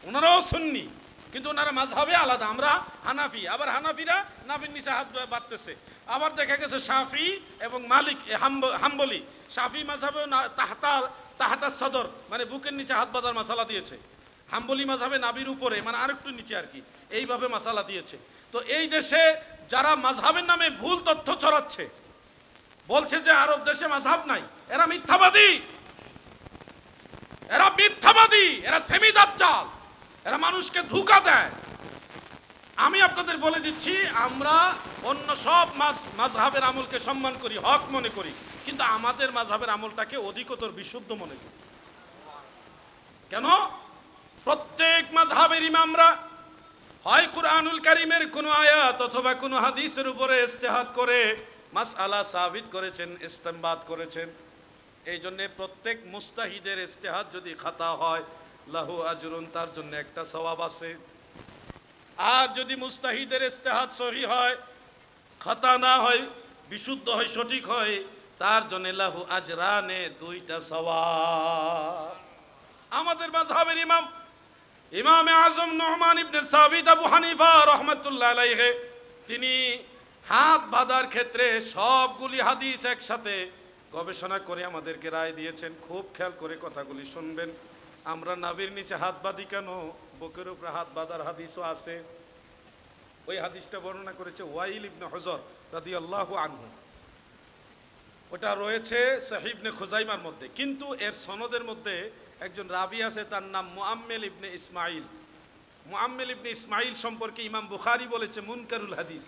ওনারাও সুন্নি, কিন্তু ওনারা মাযহাবে আলাদা। আমরা হানাফি, আবার হানাফিরা নাভির নিচে হাত বাঁধতেছে। আবার দেখা গেছে শাফি এবং মালিক হাম্বলি, শাফি মাযহাবেও তাহাতা সদর মানে বুকের নিচে হাত বাঁধার মাসালা দিয়েছে। হাম্বলি মাযহাবে নাভির উপরে মানে আরেকটু নিচে আর কি, এইভাবে মাসালা দিয়েছে। তো এই দেশে যারা মাযহাবের নামে ভুল তথ্য ছড়াচ্ছে, বলছে যে আরব দেশে মাযহাব নাই, এরা মিথ্যাবাদী, এরা মিথ্যাবাদী, এরা সেমি দাজ্জাল, এরা মানুষকে ধোঁকা দেয়। আমি আপনাদের বলে দিচ্ছি, আমরা অন্য সব মাযহাবের আমলকে সম্মান করি, হক মনে করি, কিন্তু আমাদের মাযহাবের আমলটাকে অধিকতর বিশুদ্ধ মনে করি। কেন? প্রত্যেক মাযহাবের ইমামরা হয় কুরআনুল কারীমের কোনো আয়াত অথবা কোনো হাদিসের উপরে ইজতিহাদ করে মাসআলা সাবিত করেছেন, ইস্তেমবাত করেছেন। এই জন্য প্রত্যেক মুস্তাহিদের ইজতিহাদ যদি খাতা হয়, লাহু আজরুন, তার জন্য একটা সওয়াব আছে। আর যদি মুস্তাহিদের ইজতিহাদ সহিহ হয়, খাতা না হয়, বিশুদ্ধ হয়, সঠিক হয়, তার জন্য লাহু আজরানে, দুইটা সওয়াব। আমাদের মাযহাবের ইমামে আজম নুহমান ইবনে সাবিত আবু হানিফা রাহমাতুল্লাহ আলাইহি, তিনি হাত বাঁধার ক্ষেত্রে সবগুলি হাদিস একসাথে গবেষণা করে আমাদেরকে রায় দিয়েছেন। খুব খেয়াল করে কথাগুলি শুনবেন। আমরা নাভির নিচে হাত বাঁধি কেন? বুকের উপরে হাত বাঁধার হাদিসও আছে। ওই হাদিসটা বর্ণনা করেছে ওয়াইল ইবনে হুজর রাদিয়াল্লাহু আনহু, ওটা রয়েছে সহিহ ইবনে খুজাইমার মধ্যে, কিন্তু এর সনদের মধ্যে একজন রাবি আছে, তার নাম মুআম্মিল ইবনে ইসমাইল। মুআম্মিল ইবনে ইসমাইল সম্পর্কে ইমাম বুখারী বলেছে মুনকারুল হাদিস।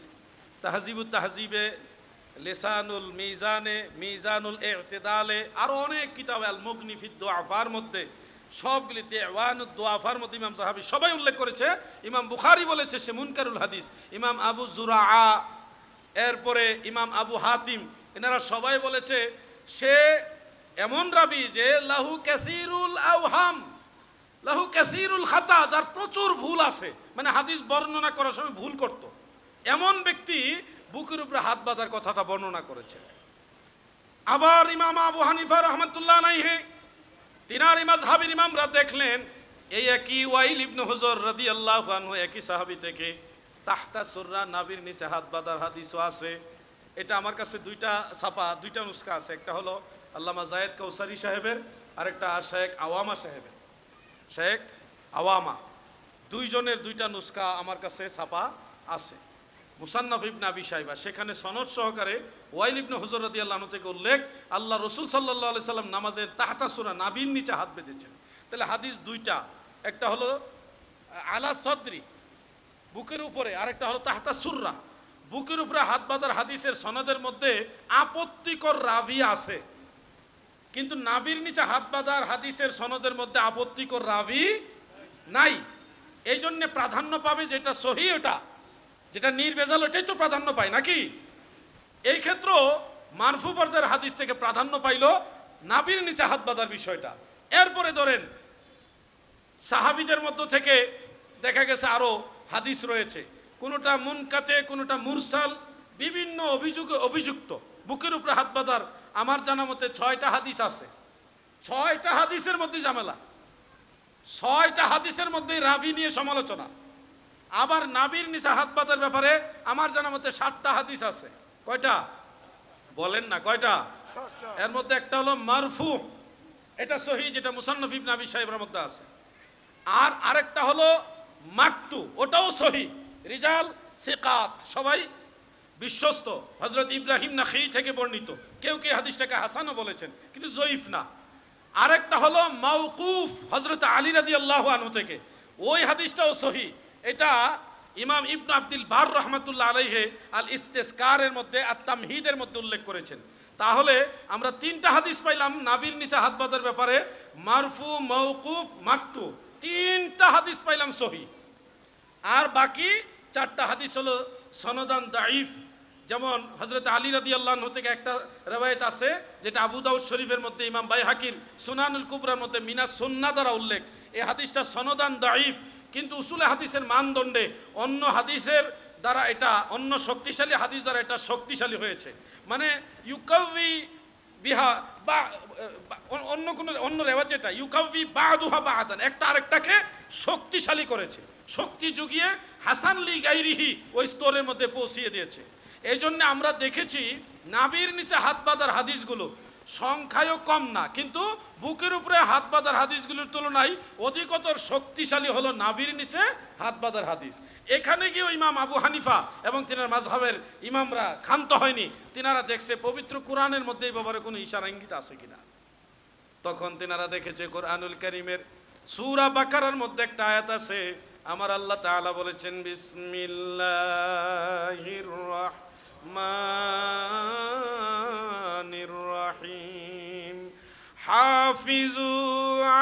তাহজিবুত তাহজিবে, লিসানুল মিজানে, মিজানুল ইতিদালে, আরো অনেক কিতাবে, আল মুগনি ফি দুআফার মধ্যে, সবগুলি দেওয়ানুদ দুআফার মধ্যে ইমাম সাহাবী সবাই উল্লেখ করেছে। ইমাম বুখারী বলেছে সে মুনকারুল হাদিস। ইমাম আবু জুরাআ, এরপরে ইমাম আবু হাতিম, এনারা সবাই বলেছে সে এমন রাবি যে লাহু কাসীরুল আওহাম, লাহু কাসীরুল খাতা, যার প্রচুর ভুল আছে, মানে হাদিস বর্ণনা করার সময় ভুল করত, এমন ব্যক্তি বুকের উপরে হাত বাঁধার কথাটা বর্ণনা করেছে। আবার ইমাম আবু হানিফা রাহমাতুল্লাহ আলাইহি, তিনার মাযহাবের ইমামরা দেখলেন এই একই ওয়াইল ইবনে হুজর রাদিয়াল্লাহু আনহু, একই সাহাবী থেকে তাহতা সুররা, নাভির নিচে হাত বাঁধার হাদিসও আছে। এটা আমার কাছে দুইটা ছাপা, দুইটা নুসখা আছে। একটা হলো আল্লামা জায়েদ কাউসারি সাহেবের, আরেকটা শেখ আওয়ামা সাহেবের। শেখ আওয়ামা দুইজনের দুইটা নুসখা আমার কাছে ছাপা আছে। মুসান্নাফ ইবনে আবি শাইবা, সেখানে সনদ সহকারে ওয়াইল ইবনে হুজর রাদিয়াল্লাহু আনহু থেকে উল্লেখ, আল্লাহ রসুল সাল্লাল্লাহু আলাইহি সাল্লাম নামাজের তাহতা সূরা, নাভির নিচে হাত বেঁধেছেন। তাহলে হাদিস দুইটা, একটা হলো আলা সদরি, বুকের উপরে, আরেকটা হলো তাহতা সুররা, বুকের উপরে হাত বাঁধার হাদিসের সনদের মধ্যে আপত্তিকর রাবি আছে, কিন্তু নাভির নিচে হাত বাঁধার হাদিসের সনদের মধ্যে আপত্তিকর রাবি নাই। এই জন্য প্রাধান্য পাবে যেটা সহি, ওটা যেটা নির্ভেজাল, ওটাই তো প্রাধান্য পায় নাকি। এই ক্ষেত্রে মারফু পর্যায়ের হাদিস থেকে প্রাধান্য পাইল নাভির নিচে হাত বাঁধার বিষয়টা। এরপরে ধরেন সাহাবীদের মধ্য থেকে দেখা গেছে আরো হাদিস রয়েছে, কোনোটা মুনকাতে, কোনোটা মুরসাল, বিভিন্ন অভিযুক্ত বুকের উপরে হাত বাঁধার আমার জানা মতে 6টা হাদিস আছে। 6টা হাদিসের মধ্যে ঝামেলা, 6টা হাদিসের মধ্যে রাবি নিয়ে সমালোচনা। আবার নাভির নিচে হাত বাঁধার ব্যাপারে আমার জানা মতে 7টা হাদিস আছে। কয়টা বলেন না, কয়টা? এর মধ্যে একটা হলো মারফু, এটা সহি, যেটা মুসান্নাফ ইবনে আবি শাইবার মধ্যে আছে। আর আরেকটা হলো মাকতু, ওটাও সহি, রিজাল সিকাত, সবাই বিশ্বস্ত, হযরত ইব্রাহিম নাখী থেকে বর্ণিত। কেউ কেউ হাদিসটাকে হাসানও বলেছেন, কিন্তু জয়ীফ না। আরেকটা হলো মাওকুফ, হযরত আলী রাদিয়াল্লাহু আনহু থেকে, ওই হাদিসটাও সহি। এটা ইমাম ইবনে আব্দুল বার রাহমাতুল্লাহ আলাইহি আল ইস্তিসকারের মধ্যে আত-তামহিদের মধ্যে উল্লেখ করেছেন। তাহলে আমরা 3টা হাদিস পাইলাম নাভির নিচে হাত বাঁধার ব্যাপারে, মারফু, মাওকুফ, মাকতু, 3টা হাদিস পাইলাম সহি। আর বাকি 4টা হাদিস হলো সনদান দাঈফ। যেমন হযরত আলী রাদিয়াল্লাহু আনহু থেকে একটা রওয়ায়াত আছে, যেটা আবু দাউদ শরীফের মধ্যে, ইমাম বাইহাকির সুনানুল কুবরার মধ্যে মিনাস সুন্নাহ দ্বারা উল্লেখ। এই হাদিসটা সনদান দাঈফ, কিন্তু উসুলে হাদিসের মানদণ্ডে অন্য হাদিসের দ্বারা এটা, অন্য শক্তিশালী হাদিস দ্বারা এটা শক্তিশালী হয়েছে। মানে ইউকাউই বিহা বা অন্য রেওয়াজ, যেটা ইউকাউই বাদুহা বাদান, একটা আরেকটাকে শক্তিশালী করেছে, শক্তি যুগিয়ে হাসান লি গাইরিহি ওই স্তরের মধ্যে পৌঁছিয়ে দিয়েছে। এই জন্য আমরা দেখেছি নাভির নিচে হাত বাঁধার হাদিসগুলো সংখ্যায়ও কম না, কিন্তু বুকের উপরে হাত বাঁধার হাদিসগুলোর তুলনায় অধিকতর শক্তিশালী হলো নাভির নিচে হাত বাঁধার হাদিস। এখানে গিয়ে ইমাম আবু হানিফা এবং তিনার মাযহাবের ইমামরা ক্ষান্ত হয়নি, তিনারা দেখছে পবিত্র কোরআনের মধ্যে এই ব্যাপারে কোনো ইশারা ইঙ্গিত আছে কিনা। তখন তিনারা দেখেছে কোরআনুল কারীমের সূরা বাকারার মধ্যে একটা আয়াত আছে, আমার আল্লাহ তাআলা বলেছেন বিসমিল্লাহির রাহমানির রাহিম, হাফিজু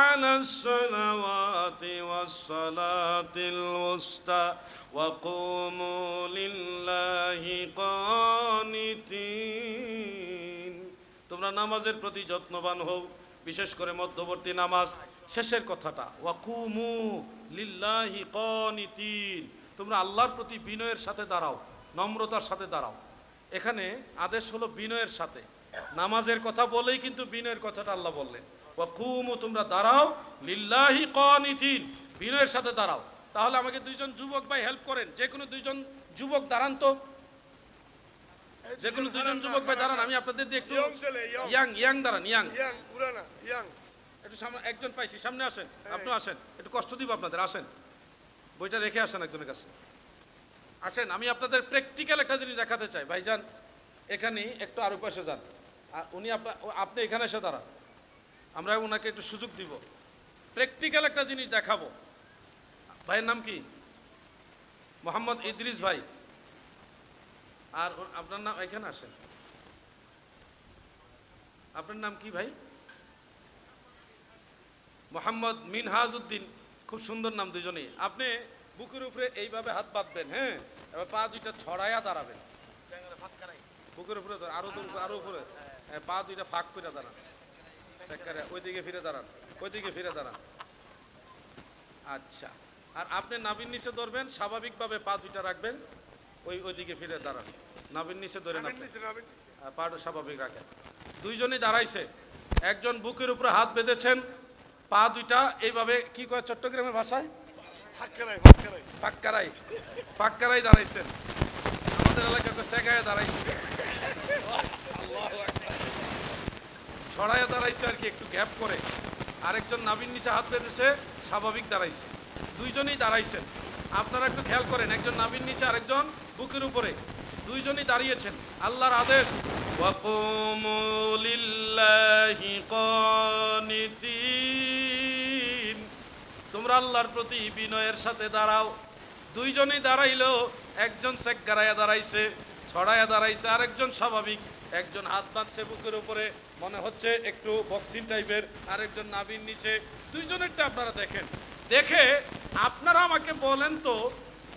আলাস সালাওয়াতি ওয়াস সালাতিল উসতা ওয়া কুমু লিল্লাহি কানিতিন। তোমরা নামাজের প্রতি যত্নবান হও, বিশেষ করে মধ্যবর্তী নামাজ শেষের কথাটা, ওয়া কুমু লিল্লাহি কানিতিন, তোমরা আল্লাহর প্রতি বিনয়ের সাথে দাঁড়াও, নম্রতার সাথে দাঁড়াও। এখানে আদেশ হলো বিনয়ের সাথে, নামাজের কথা বলেই কিন্তু বিনয়ের কথাটা আল্লাহ বললেন, ওয়া কুমু, তোমরা দাঁড়াও, লিল্লাহি কানিতিন, বিনয়ের সাথে দাঁড়াও। তাহলে আমাকে দুইজন যুবক ভাই হেল্প করেন, যে কোনো দুইজন যুবক দাঁড়ান তো, যে কোনো দুইজন যুবক ভাই দাঁড়ান, আমি আপনাদের দিয়ে একটু ইয়াং দাঁড়ান, ইয়াং একটু সামনে, একজন পাইছি, সামনে আসেন, আপনি আসেন, একটু কষ্ট দিব আপনাদের, আসেন, বইটা রেখে আসেন একজনের কাছে, আসেন। আমি আপনাদের প্র্যাকটিক্যাল একটা জিনিস দেখাতে চাই। ভাইজান এখানে একটু আরো পাশে যান, উনি আপনি এখানে এসে দাঁড়ান, আমরা ওনাকে একটু সুযোগ দিব, প্র্যাকটিক্যাল একটা জিনিস দেখাবো। ভাইয়ের নাম কি? মোহাম্মদ ইদ্রিস ভাই। আর আপনার নাম? এখানে আসেন, আপনার নাম কি ভাই? মোহাম্মদ মিনহাজউদ্দিন, খুব সুন্দর নাম দুজনেই। আপনি বুকের উপরে এইভাবে হাত বাঁধবেন, হ্যাঁ, এবার পা দুইটা ছড়াইয়া দাঁড়াবেন, বুকের উপরে আরো আরো উপরে, পা দুইটা ফাঁক করে দাঁড়ান, ওইদিকে ফিরে দাঁড়ান, ওইদিকে ফিরে দাঁড়ান। আচ্ছা, আর আপনি নাভির নিচে ধরবেন, স্বাভাবিকভাবে পা দুইটা রাখবেন, ওইদিকে ফিরে দাঁড়ান, নাভির নিচে ধরে পাটা স্বাভাবিক রাখেন। দুইজনই দাঁড়াইছে, একজন বুকের উপরে হাত বেঁধেছেন, পা দুইটা এইভাবে, কি কয় চট্টগ্রামের ভাষায় পাক্কারাই দাঁড়াইছেন, আমাদের এলাকায় সেগায় দাঁড়াইছে, ছড়াইয়া দাঁড়াইছে আর কি, একটু গ্যাপ করে। আরেকজন নাভির নিচে হাত বেঁধেছে, স্বাভাবিক দাঁড়াইছে, দুইজনেই দাঁড়াইছেন। আপনারা একটু খেয়াল করেন, একজন নাভির নিচে, আরেকজন বুকের উপরে, দুইজনই দাঁড়িয়েছেন, আল্লাহর আদেশ ওয়াকুমু লিল্লাহি কানিতিন, তোমরা আল্লাহর প্রতি বিনয়ের সাথে দাঁড়াও। দুইজনই দাঁড়াইলো, একজন সেকগারায়া দাঁড়াইছে, ছড়ায়া দাঁড়াইছে, আরেকজন স্বাভাবিক, একজন হাত বাঁধছে বুকের উপরে, মনে হচ্ছে একটু বক্সিং টাইপের, আরেকজন নাভির নিচে। দুইজনেরটা আপনারা দেখেন, দেখে আপনারা আমাকে বলেন তো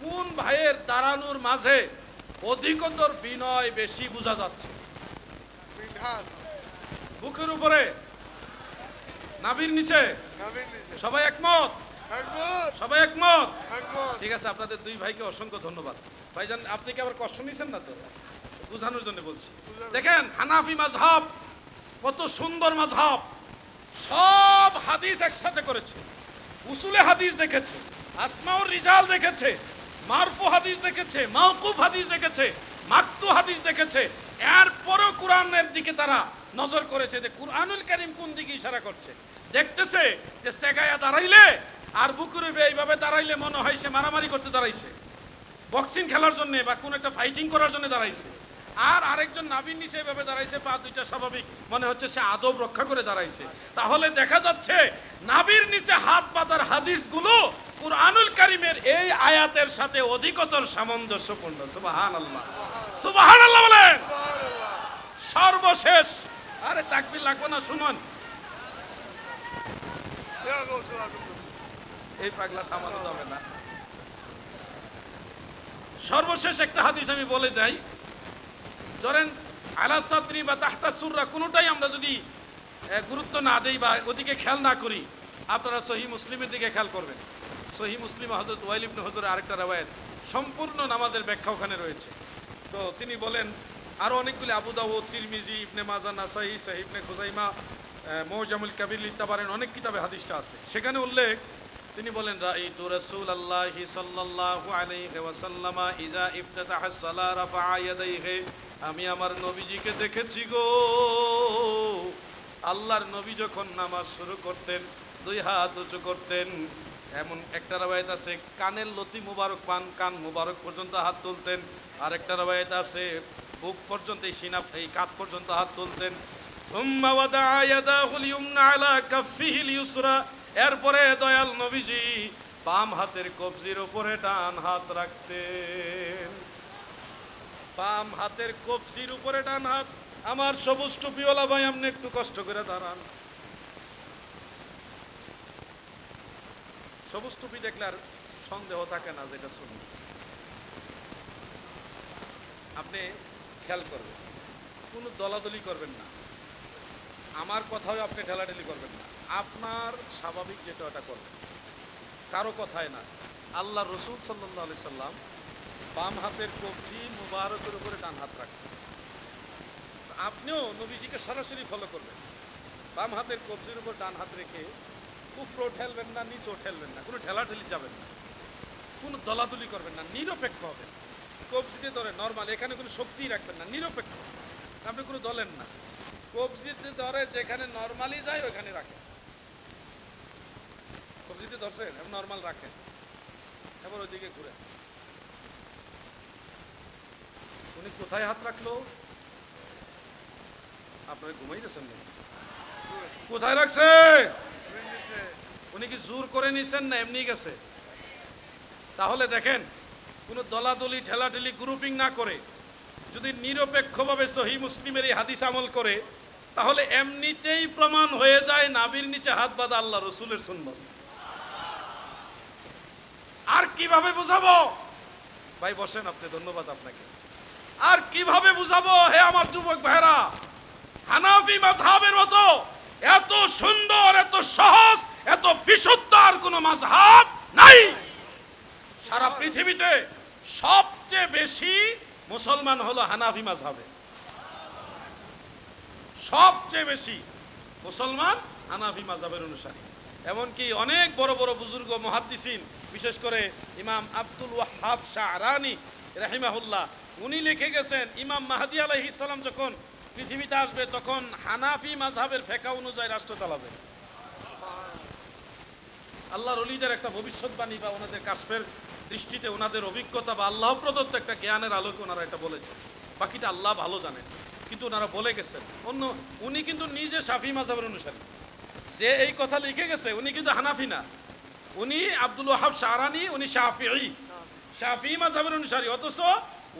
কোন ভাইয়ের দাঁড়ানোর মাঝে অধিকতর বিনয় বেশি বোঝা যাচ্ছে? বুকের উপরে, নাভির নিচে, সবাই একমত? সবাই একমত? ঠিক আছে, আপনাদের দুই ভাইকে অসংখ্য ধন্যবাদ। ভাইজান আপনি কি আবার কষ্ট নিছেন না তো? বুঝানোর জন্য বলছি। দেখেন হানাফি মাযহাব কত সুন্দর মাযহাব, সব হাদিস একসাথে করেছে, উসুলে হাদিস দেখেছে, আসমাউর রিজাল দেখেছে, মারফু হাদিস দেখেছে, মাওকুফ হাদিস দেখেছে, মাকতু হাদিস দেখেছে। এরপরও কোরআনের দিকে তারা নজর করেছে যে কুরআনুল কারীম কোন দিকে ইশারা করছে। দেখতেছে যে সেগায়া দাঁড়াইলে আর বুকুরে এইভাবে দাঁড়াইলে মনে হয় সে মারামারি করতে দাঁড়াইছে, বক্সিং খেলার জন্য বা কোন একটা ফাইটিং করার জন্য দাঁড়াইছে। আর আরেকজন নাভির নিচে এভাবে দাঁড়াইছে, পা দুইটা স্বাভাবিক, মনে হচ্ছে সে আদব রক্ষা করে দাঁড়াইছে। তাহলে দেখা যাচ্ছে নাভির নিচে হাত বাঁধার হাদিসগুলো কুরআনুল কারীমের এই আয়াতের সাথে অধিকতর সামঞ্জস্যপূর্ণ। সুবহানাল্লাহ, সুবহানাল্লাহ বলেন। সর্বশেষ, আরে তাকবীর লাগবে না, শুনুন, এই পাগলা থামানো যাবে না। সর্বশেষ একটা হাদিস আমি বলে দেই, ধরেন আলা সাদরি বা তাহতা সুররা কোনোটাই আমরা যদি গুরুত্ব না দেই বা ওদিকে খেয়াল না করি, আপনারা সহিহ মুসলিমের দিকে খেয়াল করবেন। সহিহ মুসলিম হযরত ওয়াইল ইবনে হুজুরের আরেকটা রওয়ায়াত, সম্পূর্ণ নামাজের ব্যাখ্যা ওখানে রয়েছে। তো তিনি বলেন, আরো অনেকগুলি আবু দাউদ, তিরমিজি, ইবনে মাজাহ, নাসাই, সহিহ ইবনে খুজাইমা, মুজামুল কাবির লিত্তাবারেন, অনেক কিতাবে হাদিসটা আছে। সেখানে উল্লেখ, তিনি বলেন রাআইতু রাসূলুল্লাহি সাল্লাল্লাহু আলাইহি ওয়াসাল্লাম ইজা ইফতাতাহা সালাহ রাফা ইয়াদাইহি, আমি আমার নবীজিকে দেখেছি গো, আল্লাহর নবী যখন নামাজ শুরু করতেন দুই হাত উঁচু করতেন। এমন একটা রওয়ায়াত আছে কানের লতি মুবারক পান, কান মুবারক পর্যন্ত হাত তুলতেন। আর একটা রওয়ায়াত আছে বুক পর্যন্ত, এই সিনা, এই কাঁধ পর্যন্ত হাত তুলতেন। সুম্মা ওয়াদা ইয়াদাহুল ইয়ুমনা আলা কাফিহিল ইউসরা, এরপরে দয়াল নবীজি বাম হাতের কবজির উপরে ডান হাত রাখতেন। বাম হাতের কবজির উপরে ডান হাত। আমার সবুজ টুপিওয়ালা ভাই, আপনি একটু কষ্ট করে দাঁড়ান। সবুজ টুপি দেখলে আর সন্দেহ থাকে না যেটা শুনুন। আপনি খেয়াল করবেন, কোনো দলাদলি করবেন না, আমার কথাও আপনি ঠেলাঠেলি করবেন না, আপনার স্বাভাবিক যেটা ওটা করবেন, কারো কথায় না। আল্লাহ রসুল সাল্লাল্লাহু আলাইহি সাল্লাম বাম হাতের কবজি মুবারকের উপরে ডান হাত রাখছেন। আপনিও নবীজিকে সরাসরি ফলো করবেন, বাম হাতের কবজির উপর ডান হাত রেখে উপরেও ঠেলবেন না, নিচেও ঠেলবেন না, কোনো ঠেলাঠেলি যাবেন না, কোনো দলাদলি করবেন না, নিরপেক্ষ হবেন। কবজিতে ধরে নর্মাল, এখানে কোনো শক্তি রাখবেন না, নিরপেক্ষ, আপনি কোনো দলেন না। কবজিতে ধরে যেখানে নর্মালি যায় ওইখানে রাখেন। কবজিতে ধরছেন, এবং নর্মাল রাখেন, এবার ওইদিকে ঘুরে। উনি কোথায় হাত রাখলো? আপনারা ঘুমাইতেছেন না? কোথায় রাখছে? উনি কি জোর করে নিছেন না এমনি গেছে? তাহলে দেখেন, কোনো দলাদলি ঠেলাঠেলি গ্রুপিং না করে যদি নিরপেক্ষভাবে সহিহ মুসলিমের এই হাদিস আমল করে, তাহলে এমনিতেই প্রমাণ হয়ে যায় নাভির নিচে হাত বাঁধা আল্লাহ রসুলের সুন্নাত। আর কিভাবে বুঝাবো? ভাই বসেন আপনি, ধন্যবাদ আপনাকে। আর কিভাবে বুঝাবো হে আমার যুবক ভাইরা? হানাফি মাযহাবের মতো এত সুন্দর, এত সহজ, এত বিশুদ্ধ আর কোনো মাযহাব নাই। সারা পৃথিবীতে সবচেয়ে বেশি মুসলমান হলো হানাফি মাযহাবে, সবচেয়ে বেশি মুসলমান হানাফি মাযহাবের অনুসারী। এমনকি অনেক বড় বড় বুজুর্গ মুহাদ্দিসিন, বিশেষ করে ইমাম আব্দুল ওয়াহ্হাব শাহরানি রাহিমাহুল্লাহ, উনি লিখে গেছেন ইমাম মাহদী আলাইহিস সালাম যখন পৃথিবীতে আসবে তখন হানাফি মাযহাবের ফিকহ অনুযায়ী রাষ্ট্র চালাবে। আল্লাহর ওলিদের একটা ভবিষ্যৎবাণী বা ওনাদের কাশফের দৃষ্টিতে ওনাদের অভিজ্ঞতা বা আল্লাহ প্রদত্ত একটা জ্ঞানের আলোকে ওনারা এটা বলেছেন, বাকিটা আল্লাহ ভালো জানেন, কিন্তু ওনারা বলে গেছেন। উনি কিন্তু নিজে শাফি মাযহাবের অনুসারী, যে এই কথা লিখে গেছে উনি কিন্তু হানাফি না, উনি আব্দুল ওয়াহাব শাহরানি, উনি শাফি মাযহাবের অনুসারী, অথচ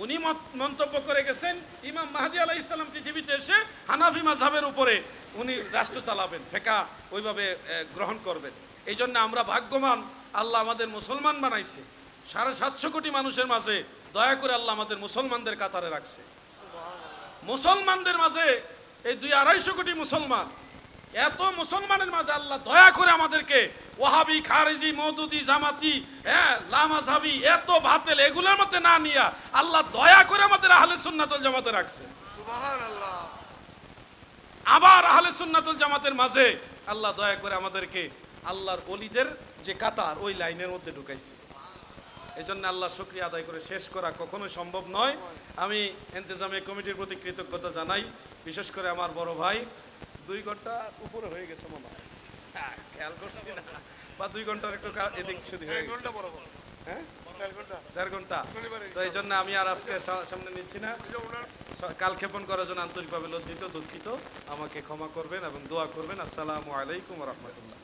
উনি মন্তব্য করে গেছেন ইমাম মাহদী আলাইহিস সালাম পৃথিবীতে এসে হানাফি মাযহাবের উপরে উনি রাষ্ট্র চালাবেন, ফিকহ ওইভাবে গ্রহণ করবেন। এই জন্য আমরা ভাগ্যবান, আল্লাহ আমাদের মুসলমান বানাইছে। 750 কোটি মানুষের মাঝে দয়া করে আল্লাহ আমাদের মুসলমানদের কাতারে রাখছে। মুসলমানদের মাঝে এই 200-250 কোটি মুসলমান, এত মুসলমানের মাঝে আল্লাহ দয়া করে আমাদেরকে ওয়াহাবি, খারিজি, মওদুদি, জামাতি, লামাযহাবি, এত বাতিল এগুলোর মধ্যে না নিয়া আল্লাহ দয়া করে আমাদের আহলে সুন্নাত ওয়াল জামাতে রাখছে। সুবহানাল্লাহ। আবার আহলে সুন্নাত ওয়াল জামাতের মাঝে আল্লাহ দয়া করে আমাদেরকে আল্লাহর ওলিদের যে কাতার ওই লাইনের মধ্যে ঢুকাইছে। এই জন্য আল্লাহ শুকরিয়া আদায় করে শেষ করা কখনোই সম্ভব নয়। আমি ইন্তেজামী কমিটির প্রতি কৃতজ্ঞতা জানাই, বিশেষ করে আমার বড় ভাই। 2 ঘন্টা উপরে হয়ে গেছে মনে হয়, খেয়াল করছি না, বা 2 ঘন্টার একটু এদিক সেদিক হয়ে গেছে। হ্যাঁ, 1.5 ঘন্টা। তো এই জন্য আমি আর আজকে সামনে নিচ্ছি না। কালক্ষেপণ করার জন্য আন্তরিকভাবে লজ্জিত, দুঃখিত। আমাকে ক্ষমা করবেন এবং দোয়া করবেন। আসসালামু আলাইকুম ওয়া রাহমাতুল্লাহ।